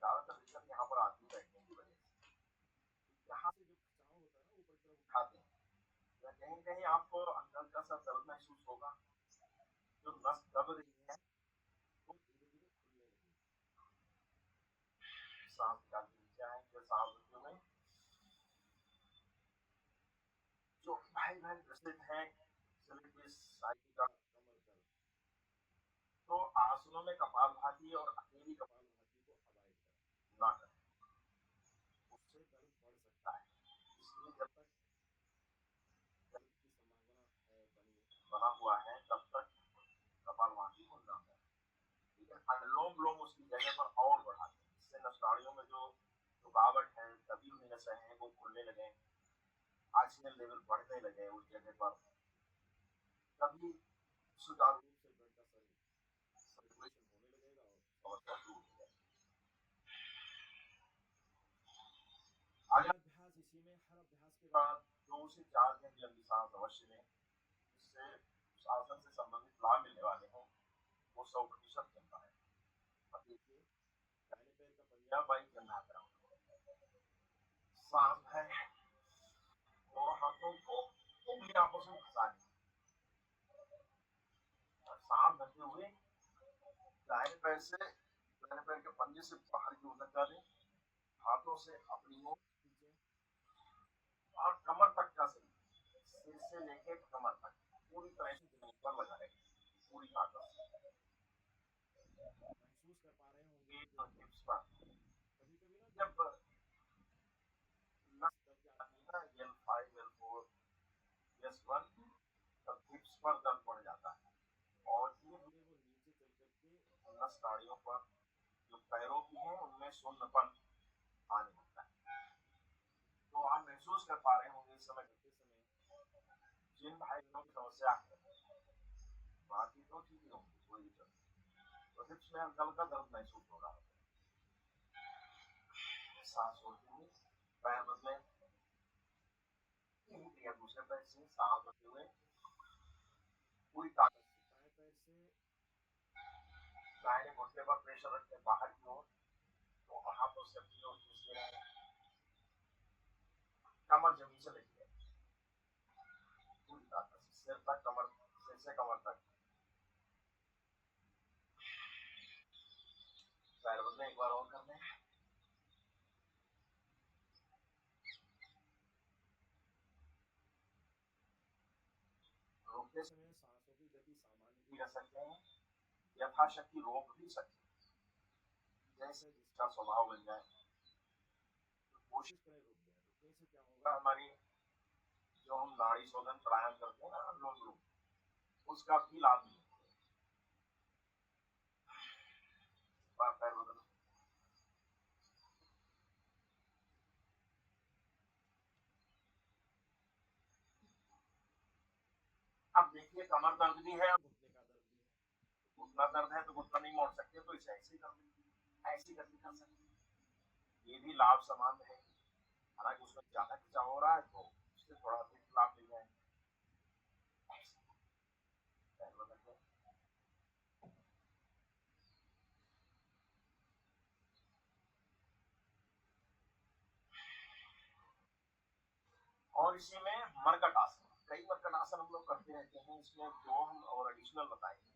ज्यादातर दिक्कत यहाँ पर आती है बैठने की वजह से। यहाँ से जो खिंचाव होता है ना ऊपर की तरफ उठाते हैं, या कहीं कहीं आपको अंदर का सा दर्द महसूस होगा, जो नस दब रही है वो धीरे धीरे खुलने लगेगी। सांस निकाल के नीचे आएंगे, सांस में जो भाई बहन ग्रसित है साइटिका कमर दर्द, तो आसनों में कपालभाति और अकेली कपालभाति को अवॉइड करें, ना करें, उससे दर्द बढ़ सकता है। इसलिए हुआ है तब तक कपालभाति को न हो, लेकिन अनुलोम विलोम उसकी जगह पर और बढ़ाते हैं, इससे नसनाड़ियों में जो रुकावट है, दबी हुई नसें हैं, वो खुलने लगे, ऑक्सीजन लेवल बढ़ने लगे उस जगह पर, तभी सुचारू रूप से ब्लड का सर्कुलेशन होने लगेगा और समस्या दूर हो जाएगी। आगे अभ्यास इसी में, हर अभ्यास के बाद 2 से 4 दिन लंबी सांस अवश्य लें, जिससे उस आसन से संबंधित लाभ मिलने वाले हैं वो 100% मिलता है। अब देखिए, दाहिने पैर का पहिया बाईं जंघा पर, सांस है, दोनों हाथों को उंगलियां आपस में फंसा लें, सांस भरते हुए दाहिने पैर के पंजे से बाहर की ओर धक्का दें, हाथों से अपनी ओर खींचें और कमर तक का सिर से लेकर कमर तक पूरी तरह से जमीन पर लगाएं, पूरी ताकत से। महसूस कर पा रहे होंगे जो हिप्स पर कभी कभी ना जब नस दब जाती है ना, L5 L4 S1, तब हिप्स पर दर्द बढ़ जाता है और धीरे धीरे वो नीचे चल करके नस नाड़ियों पर जो पैरों की है उनमें शून्यपन आने लगता है। तो आप महसूस कर पा रहे होंगे इस समय करते समय जिन भाई बहनों की समस्या है, बाकी तो ठीक ही होंगी, कोई दिक्कत नहीं, तो हिप्स में हल्का हल्का दर्द महसूस हो रहा है। सांस छोड़ते हुए पैर बदले, यही क्रिया दूसरे पैर से, सांस भरते हुए पूरी ताकत से दाएं पैर से दाहिने घुटने पर प्रेशर रखते बाहर की ओर, तो हाथों से अपनी ओर खींचते रहे, कमर जमीन से लगी है, पूरी ताकत से सिर तक, कमर से कमर तक। पैर बदले, एक बार और कर लें। रोकते समय सांसों की गति सामान्य भी रख सकते हैं, यथाशक्ति रोक भी सकते हैं, जैसे जिसका स्वभाव बन जाए, तो कोशिश करें रुक जाए। रुकने से क्या होगा, हमारी जो हम नाड़ी शोधन प्राणायाम करते हैं ना, अनुलोम विलोम, उसका भी लाभ मिलेगा। पैर बदलो, अब देखिए कमर दर्द भी है, घुटने का दर्द भी है। घुटना दर्द है तो घुटना नहीं मोड़ सकते, तो इसे ऐसे ही कर सकते, ऐसे करके कर सकते, ये भी लाभ समान है। हालांकि उसमें ज्यादा खिंचाव हो रहा है तो उससे थोड़ा अधिक लाभ मिल जाएगा। और इसी में मरकट आसन, कई मरकट आसन हम लोग करते रहते हैं, इसमें 2 हम और एडिशनल बताएंगे।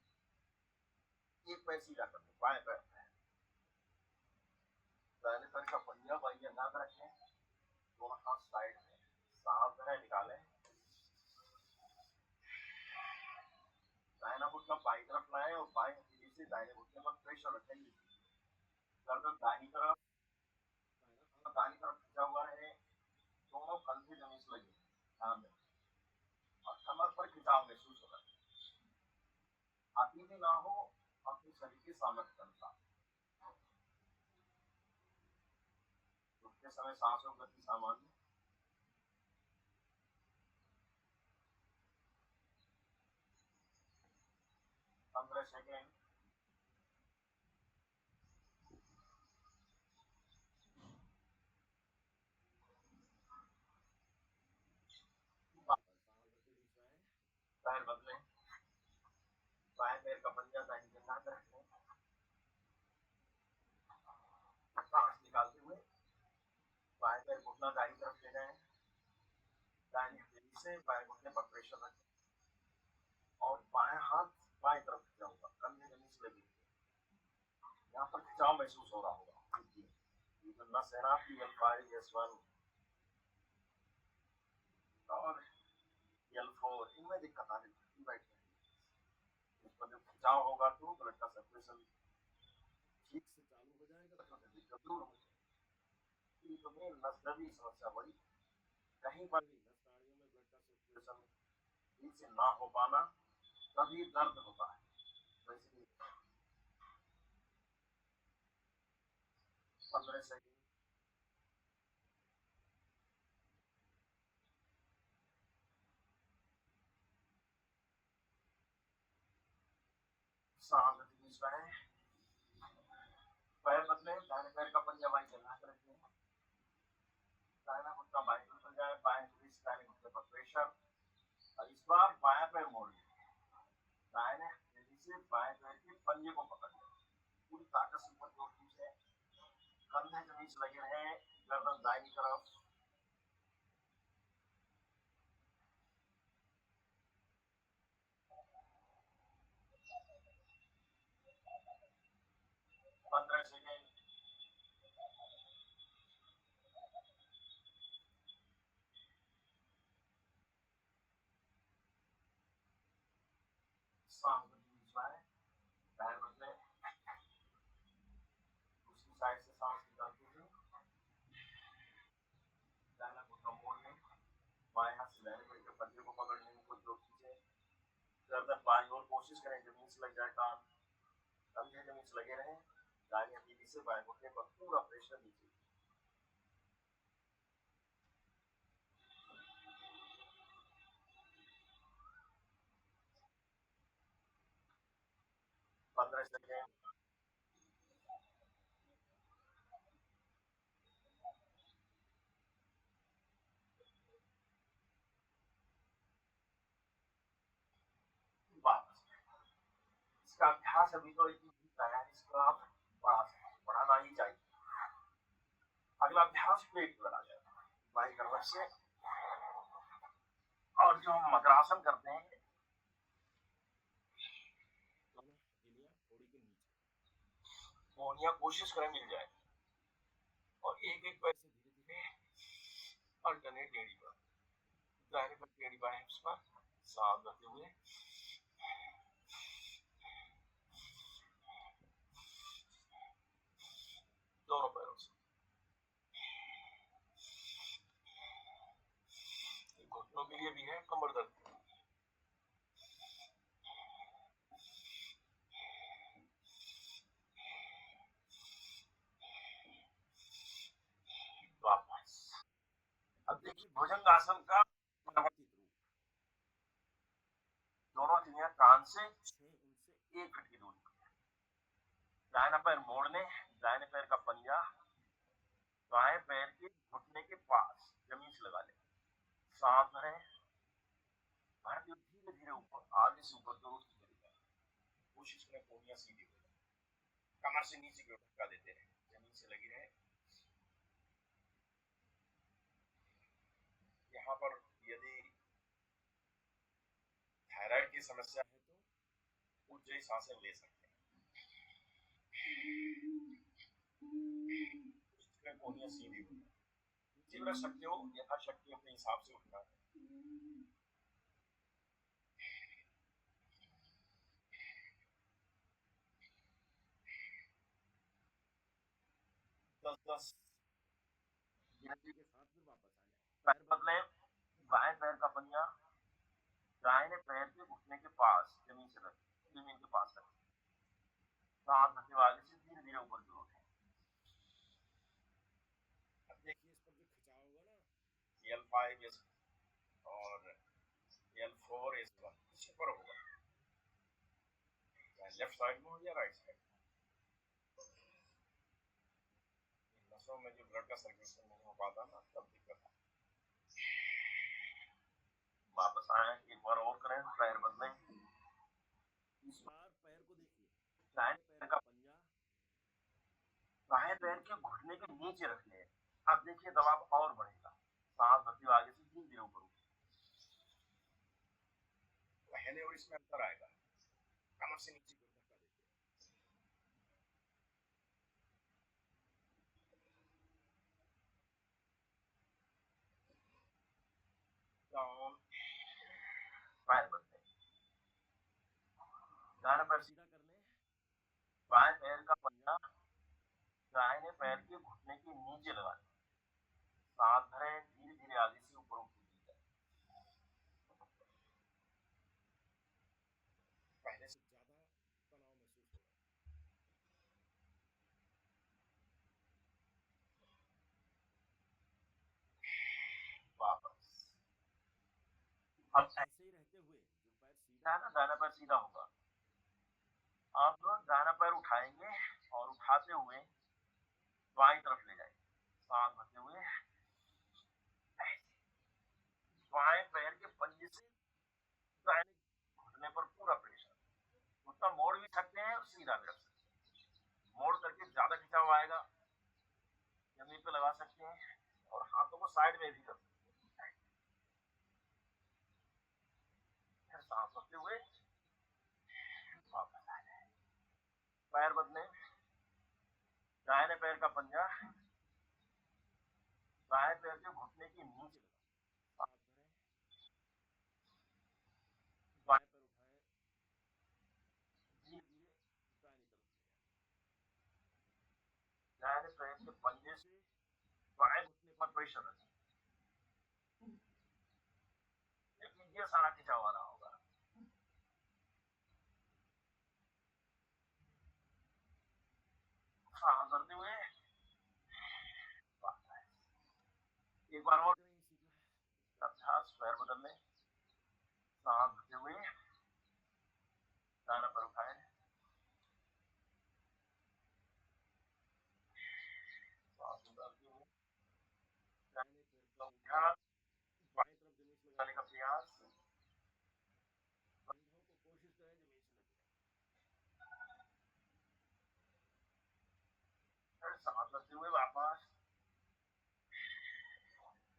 एक पैर सीधा कर दो, बाएं पैर दाहिने पैर का पहिया बाईं जंघा पर रखें, दोनों हाथ साइड में, सांस भरें, निकालें, दाहिना घुटना बाईं तरफ लाएं और बाएं हथेली से दाहिने घुटने पर प्रेशर रखें, गर्दन दाहिनी तरफ, दाहिना हाथ दाहिनी तरफ खींचा हुआ है, दोनों कंधे जमीन से लगे, ध्यान दें, और कमर पर खिंचाव महसूस हो रहा है, अति भी ना हो, अपने शरीर के सामर्थ्य के अनुसार। उठते समय सांसों की गति सामान्य, पंद्रह सेकेंड, पैर बदलें, बाएं पैर का पंजा दाहिनी जंघा पर रखें, सांस निकालते हुए बाएं पैर घुटना दाहिनी तरफ ले जाएं, दाहिनी हथेली से बाएं घुटने पर प्रेशर रखें और बाएं हाथ बाएं तरफ खींचा होगा, कंधे जमीन से लगे, यहाँ पर खिंचाव महसूस हो रहा होगा। देखिए ये जो नस है ना आपकी L5 S1 और L4, इनमें दिक्कत आने लगती है, इस पर जब खिंचाव होगा तो ब्लड का सर्कुलेशन ठीक से चालू हो जाएगा, तो दिक्कत दूर हो जाएगी। तो मेन नस दबी समस्या बड़ी, कहीं पर भी नस नाड़ियों में ब्लड का सर्कुलेशन ठीक से ना हो पाना, तभी दर्द होता है। तो इसलिए 15 सेकंड सांस बीच में है। पैर बदले, दाहिने पैर का पंजा बाएं जगह पर रखिए, दाहिना घुटना बाएं पर जाए, बाएं रिस्ट दाहिने घुटने पर प्रेशर। और इस बार बायां पैर मोड़िए, दाहिने तेजी से बाएं पैर के पंजे को पकड़ लें, पूरी ताकत से ऊपर की ओर खींचे, कंधे के बीच लगे रहे, गर्दन दाहिनी तरफ। 15 सेकंड सांस बीच में, पैर बदले, दूसरी साइड से सांस निकालते हुए दाहिना घुटना मोड़ लें, बाएं हाथ से दाहिने पैर के पंजे को पकड़ने में कुछ लोग खींचे, गर्दन बाईं ओर, कोशिश करें जमीन से लग जाए कान, कंधे जमीन से लगे रहें, दाहिनी हथेली से बाएं घुटने पर पूरा प्रेशर नीचे। 15 सेकंड वापस। इसका अभ्यास अभी तो इतनी तैयारी, इसका आप बढ़ाना ही चाहिए। अगला अभ्यास पेट पर आ जाए, बाई करवट से। और जो हम मकरासन करते हैं, कोहनियां कोशिश करें मिल जाए, और एक एक पैर से धीरे धीरे अल्टरनेट टेढ़ी पर, दाहिने पर टेढ़ी बाएं हिप्स पर, सांस भरते हुए दोनों पैरों से। घुटनों के लिए भी है, कमर दर्द। वापस। अब देखिए भुजंगासन का परिवर्तित रूप, दोनों हथेलियां कान से 1 फीट की दूरी पर, दाहिना पैर मोड़ने, दाहिने पैर का पंजा बाएं पैर के घुटने के पास जमीन से लगा ले, सांस भरें, भरते धीरे धीरे ऊपर, आगे से ऊपर की ओर खींचते जाए, कोशिश करें कोहनियां सीधी हो जाए, कमर से नीचे की ओर धक्का देते रहे, जमीन से लगी रहे। यहाँ पर यदि थायराइड की समस्या है तो ऊंची सांसें ले सकते हैं। कोहनियां सीधी हो, जितना शक्ति हो यथाशक्ति अपने हिसाब से उठना है। 10-10 गिनती के साथ फिर वापस आ जाए। पैर बदले, बाएं पैर का पंजा दाहिने पैर के घुटने के पास जमीन से रखें, जमीन के पास रखें, सांस भरते हुए आगे से धीरे धीरे ऊपर की ओर उठें। अब देखिए इस पर जो खिंचाव होगा ना, L5 और L4 S1 इसके पर होगा, लेफ्ट साइड में हो या राइट साइड। नसों में जो ब्लड का सर्कुलेशन नहीं हो पाता ना, तब दिक्कत है। वापस आए, एक बार और करें, पैर बदलें, इस बार पैर को देखिए, दाहिने पैर का पंजा बाएं पैर के घुटने के नीचे रख ले। अब देखिए दबाव और बढ़ेगा, सांस भरते हुए आगे से धीरे धीरे ऊपर उठे, पहले और इसमें अंतर आएगा, कमर से नीचे की ओर धक्का देते डाउन। पैर बदले, दाहिना पैर सीधा कर ले, बाएं पैर का पंजा दाहिने पैर के घुटने के नीचे लगा ले, सांस भरें, धीरे धीरे आगे से ऊपर उठती जाए। अब ऐसे ही रहते हुए जो पैर सीधा है ना, दाहिना पैर सीधा होगा। अब दाहिना पैर उठाएंगे और उठाते हुए बाईं तरफ ले जाएंगे, सांस भरते हुए बाएं पैर के पंजे से दाहिने घुटने पर पूरा प्रेशर। घुटना मोड़ भी सकते हैं और सीधा भी रख सकते हैं। मोड़ करके ज्यादा खिंचाव आएगा, जमीन पे लगा सकते हैं और हाथों को साइड में भी कर सकते हैं। फिर सांस भरते हुए वापस आ जाए। पैर बदले, दाहिने पैर का पंजा बाएं पैर के घुटने के नीचे लगा, सांस भरें, बाएं पैर उठाएं, धीरे धीरे दाहिनी तरफ ले जाएं। दाहिने पैर के पंजे से बाएं घुटने पर प्रेशर रखें। लेकिन ये सारा खिंचाव आ रहा होगा। सांस भरते हुए एक बार और सीखना अभ्यास, पैर बदल लें, सांस भरते हुए दाहिना पैर उठाएं, सांस निकालते हुए दाहिने पैर का उठा बाएं तरफ जमीन से लगाने का प्रयास, कंधों को कोशिश करें जमीन से लगे। फिर सांस भरते हुए वापस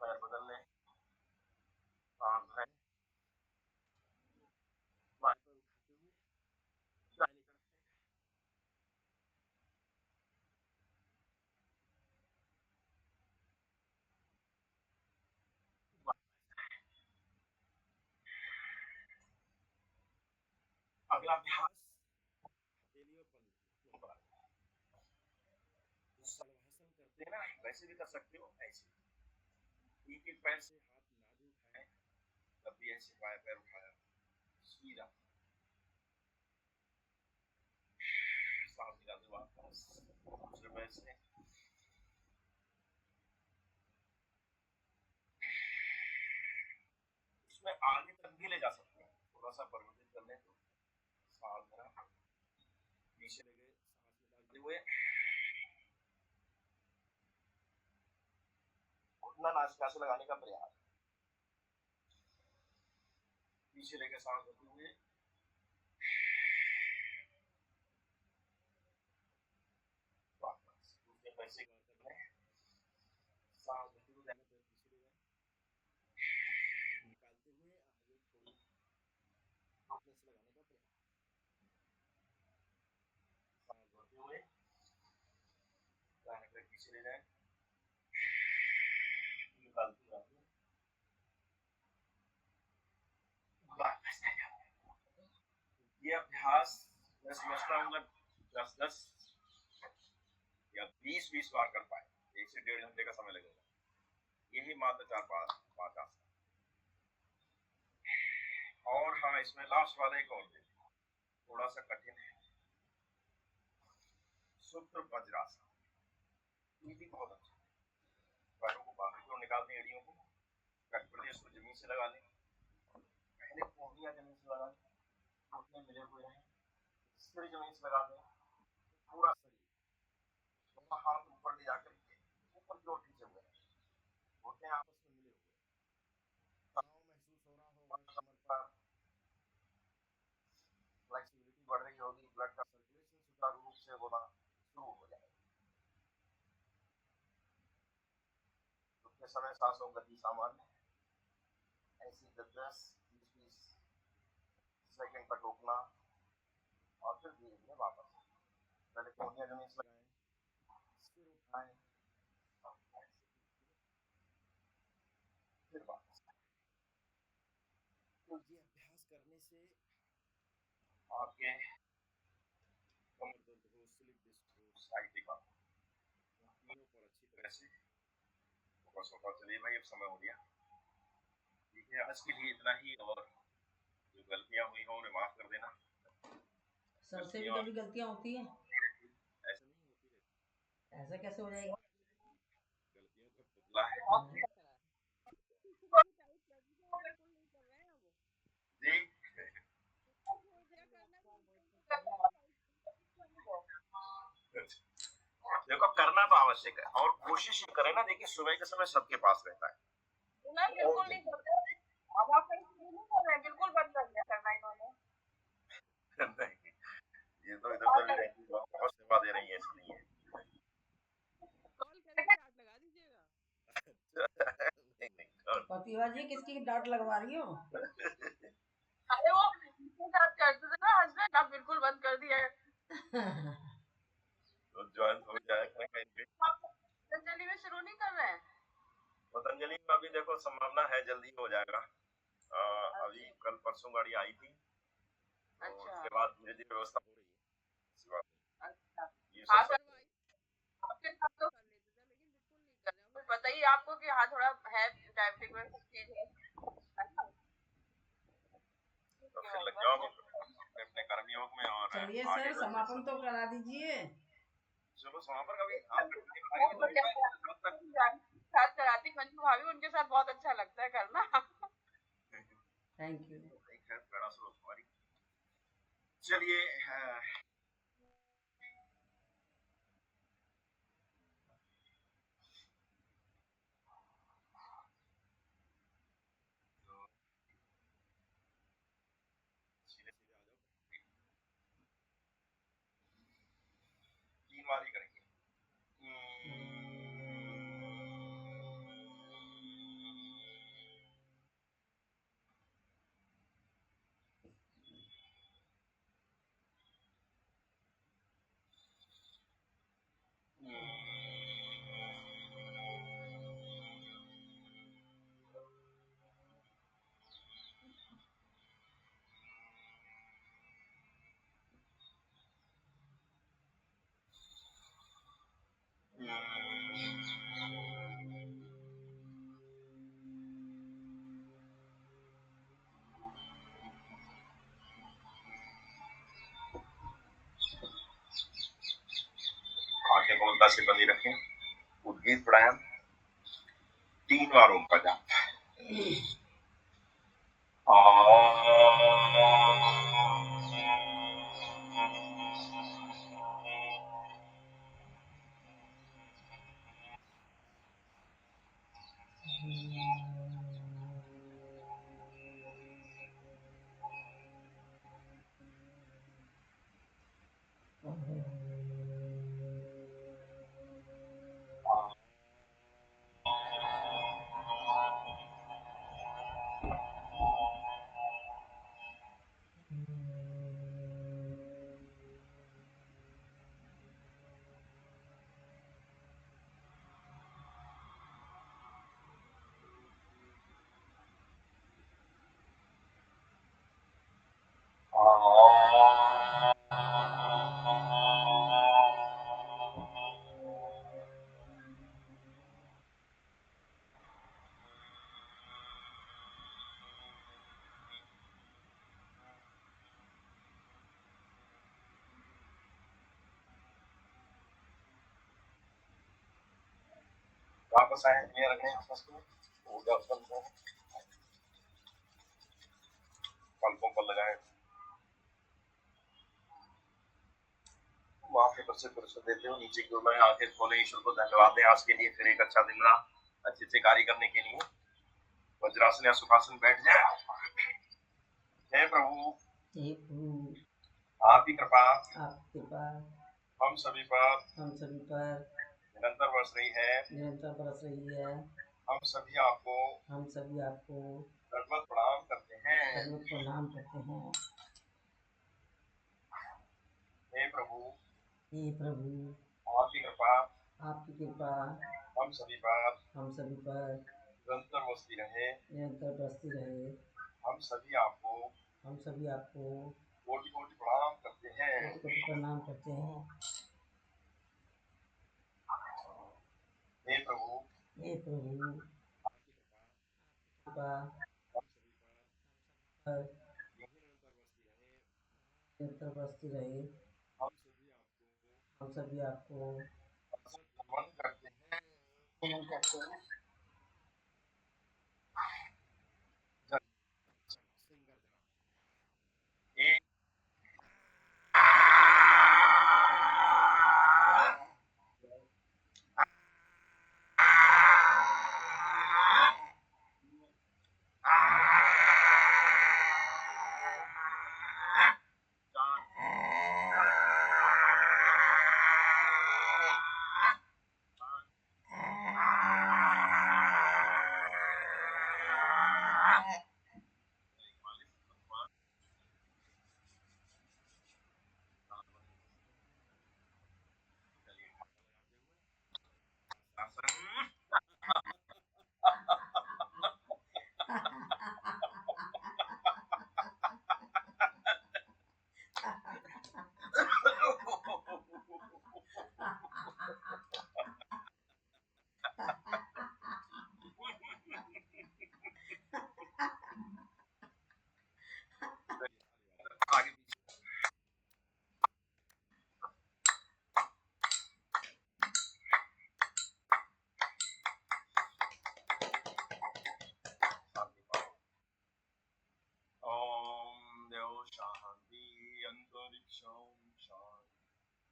पैर बदल लें, सांस भरें, बाएं पैर उठाते हुए दाहिनी तरफ ले जाएं। अगला अभ्यास हथेली और पंजे पर। जो सर्वासन करते हैं ना, वैसे भी कर सकते हो, ऐसे एक एक पैर से हाथ ना भी उठाएं, तब भी ऐसे बाएं पैर उठाया सीधा, सांस निकालते वापस दूसरे पैर से, इसमें आगे तक भी ले जा सकते हैं, थोड़ा सा परिवर्तित कर लें तो सांस भरा, नीचे ले गए, सांस निकालते हुए घुटना नासिका से लगाने का प्रयास, पीछे लेकर सांस भरते हुए वापस दूसरे पैर से कर लें, सांस भरते हुए दाहिने पैर पीछे ले जाएं, निकालते हुए आगे छोड़िए, घुटने से लगाने का प्रयास, सांस भरते हुए दाहिने पैर पीछे ले जाएं, निकालते हुए वापस आ जाओ। ये अभ्यास मैं समझता हूँ 10-10 या 20-20 बार कर पाए, 1 से 1.5 घंटे का समय लगेगा। यही मात्र 4-5 आसन। और हाँ, इसमें लास्ट वाला एक और थोड़ा सा कठिन है, सूत्र वज्रासन। ये भी बहुत अच्छा है। पैरों को बाहर की ओर निकाल दें, एड़ियों को, प्रदेश को जमीन से लगा लें, पहले कोहनियां जमीन से लगा लें, घुटने मिले हुए रहें, सिर जमीन से लगा दें, पूरा शरीर, दोनों हाथ ऊपर ले जाकर ऊपर की ओर खींचे हुए, घुटने आपस में मिले हुए, तनाव महसूस हो रहा होगा कमर पर, फ्लेक्सिबिलिटी बढ़ रही होगी, ब्लड का सर्कुलेशन सुचारू रूप से होना शुरू हो जाएगा। समय सांसों गति सामान्य, ऐसी 10-10-20-20 सेकंड तक रोकना और फिर धीरे धीरे वापस। पहले कोहनियां जमीन से लगाएं, सिर उठाएं, फिर वापस। तो ये अभ्यास करने से आपके कमर दर्द हो, स्लिप डिस्क हो, साइटिका हो, तीनों पर अच्छी तरह से फोकस होगा। चलिए भाई, अब समय हो गया, ठीक है, आज के लिए इतना ही, और जो गलतियां हुई हो उन्हें माफ कर देना। सर से भी कभी गलतियां होती हैं, ऐसा नहीं होती रहती, ऐसा कैसे हो जाएगा? गलतियों का बदला है। देखो करना तो आवश्यक है और कोशिश ये करें ना, देखिए सुबह के समय सबके पास रहता है। ना बिल्कुल नहीं करते। अब आप कहीं शुरू नहीं कर रहे हैं, बिल्कुल बंद कर दिया करना इन्होंने। नहीं, ये तो इधर उधर भी रहती है, बहुत सेवा दे रही है इसलिए। कॉल करके डांट लगा दीजिएगा। नहीं, नहीं, और- प्रतिभा जी किसकी डांट लगवा रही हो? अरे वो इनके साथ करते थे ना हस्बैंड, अब बिल्कुल बंद कर दिया है। तो ज्वाइन हो जाए कहीं पे। आप पतंजलि में शुरू नहीं कर रहे हैं? पतंजलि में अभी देखो संभावना है जल्दी हो जाएगा। अभी कल परसों गाड़ी आई थी, तो अच्छा उसके बाद धीरे धीरे व्यवस्था हो रही है इस बात में। अच्छा। ये हाँ सब करवाई आपके साथ तो कर लेते थे, लेकिन बिल्कुल नहीं कर रहे हैं। मुझे पता ही है आपको कि हाँ थोड़ा है डायबिटिक में कुछ चीज है ना? तो फिर लग जाओ अपने अपने कर्मयोग में और चलिए आगे सर समापन तो करा दीजिए। चलो समापन का भी आप वो तो क्या है, साथ कराती मंजू भाभी, उनके साथ बहुत अच्छा लगता है करना। Thank you. प्रेरणा स्रोत हमारी। चलिए तो सीधे सीधे आ जाओ, 3 बार ही करेंगे। आंखें गोलता से बंदी रखें। उद्गीत प्राणायाम 3 बार ओम का जाप। वापस आए, ये रखें सांस को, ऊर्जा उत्पन्न हो, पलकों पर लगाएं, आंखें पर से पुरुष देते हो, नीचे की ओर में आंखें खोलें, ईश्वर को धन्यवाद दें आज के लिए, फिर एक अच्छा दिन रहा अच्छे से कार्य करने के लिए। वज्रासन या सुखासन बैठ जाए। हे प्रभु, हे प्रभु आपकी कृपा आपकी कृपा हम सभी पर निरंतर बरस रही है। बरस रही है। हम सभी आपको दंडवत प्रणाम करते हैं। हे प्रभु आपकी कृपा हम सभी पर निरंतर बरसती रहे। हम सभी आपको कोटि कोटि प्रणाम करते हैं। हे प्रभु हम सभी पर यूं ही निरंतर बरसती रहे। हम सभी आपको नमन करते हैं। सिंगर एक आगे ओम देव शांति अंतरिक्षं शांति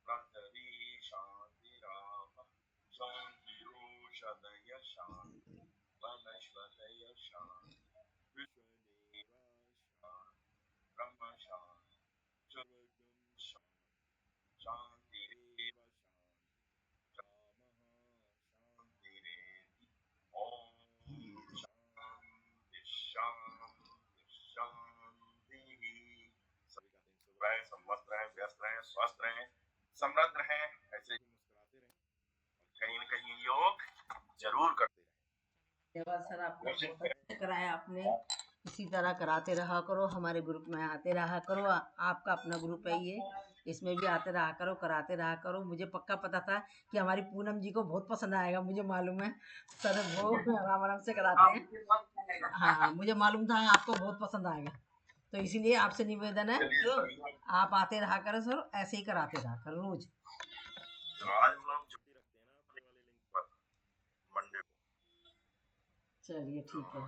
पृथ्वी शांति राप शांतिरोषधय शांति वनस्पतय शांति विश्वदेव शांति ब्रह्म शांति सर्वगुण शांति शांतिरेव शांति शांतिरेति ओम शांति शांति शांति। सभी का दिन शुभ रहे, समस्त रहे, व्यस्त रहे, स्वस्थ रहे, समृद्ध रहे, ऐसे ही मुस्कुराते रहे, कहीं न कहीं योग जरूर करते रहे। धन्यवाद सर, आपको बहुत अच्छा कराया आपने। इसी तरह कराते रहा करो, हमारे ग्रुप में आते रहा करो। आपका अपना ग्रुप है ये, इसमें भी आते रहा करो, कराते रहा करो। मुझे पक्का पता था कि हमारी पूनम जी को बहुत पसंद आएगा, मुझे मालूम है सर, वो आराम आराम से कराते हैं। हाँ, मुझे मालूम था आपको बहुत पसंद आएगा, तो इसीलिए आपसे निवेदन है आप आते रहा करो सर, ऐसे ही कराते रहा करो रोज। आज हम लोग छुट्टी रखते हैं ना अपने वाले लिंक पर मंडे को। चलिए ठीक है।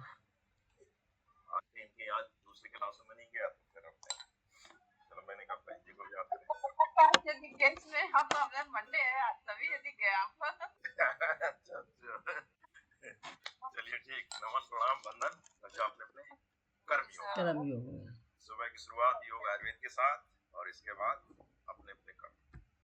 आज इनके आज दूसरे क्लासों में नहीं गया तो फिर अपने चलो मैंने कहा बहन जी को भी आते रहे। यदि केस में हम अपने मंडे है आज तभी यदि गया अच्छा अच्छा चलिए ठीक, नमन प्रणाम वंदन। अच्छा अपने अपने कर्म योग हो गया। सुबह की शुरुआत योग आयुर्वेद के साथ और इसके बाद अपने अपने कर्म।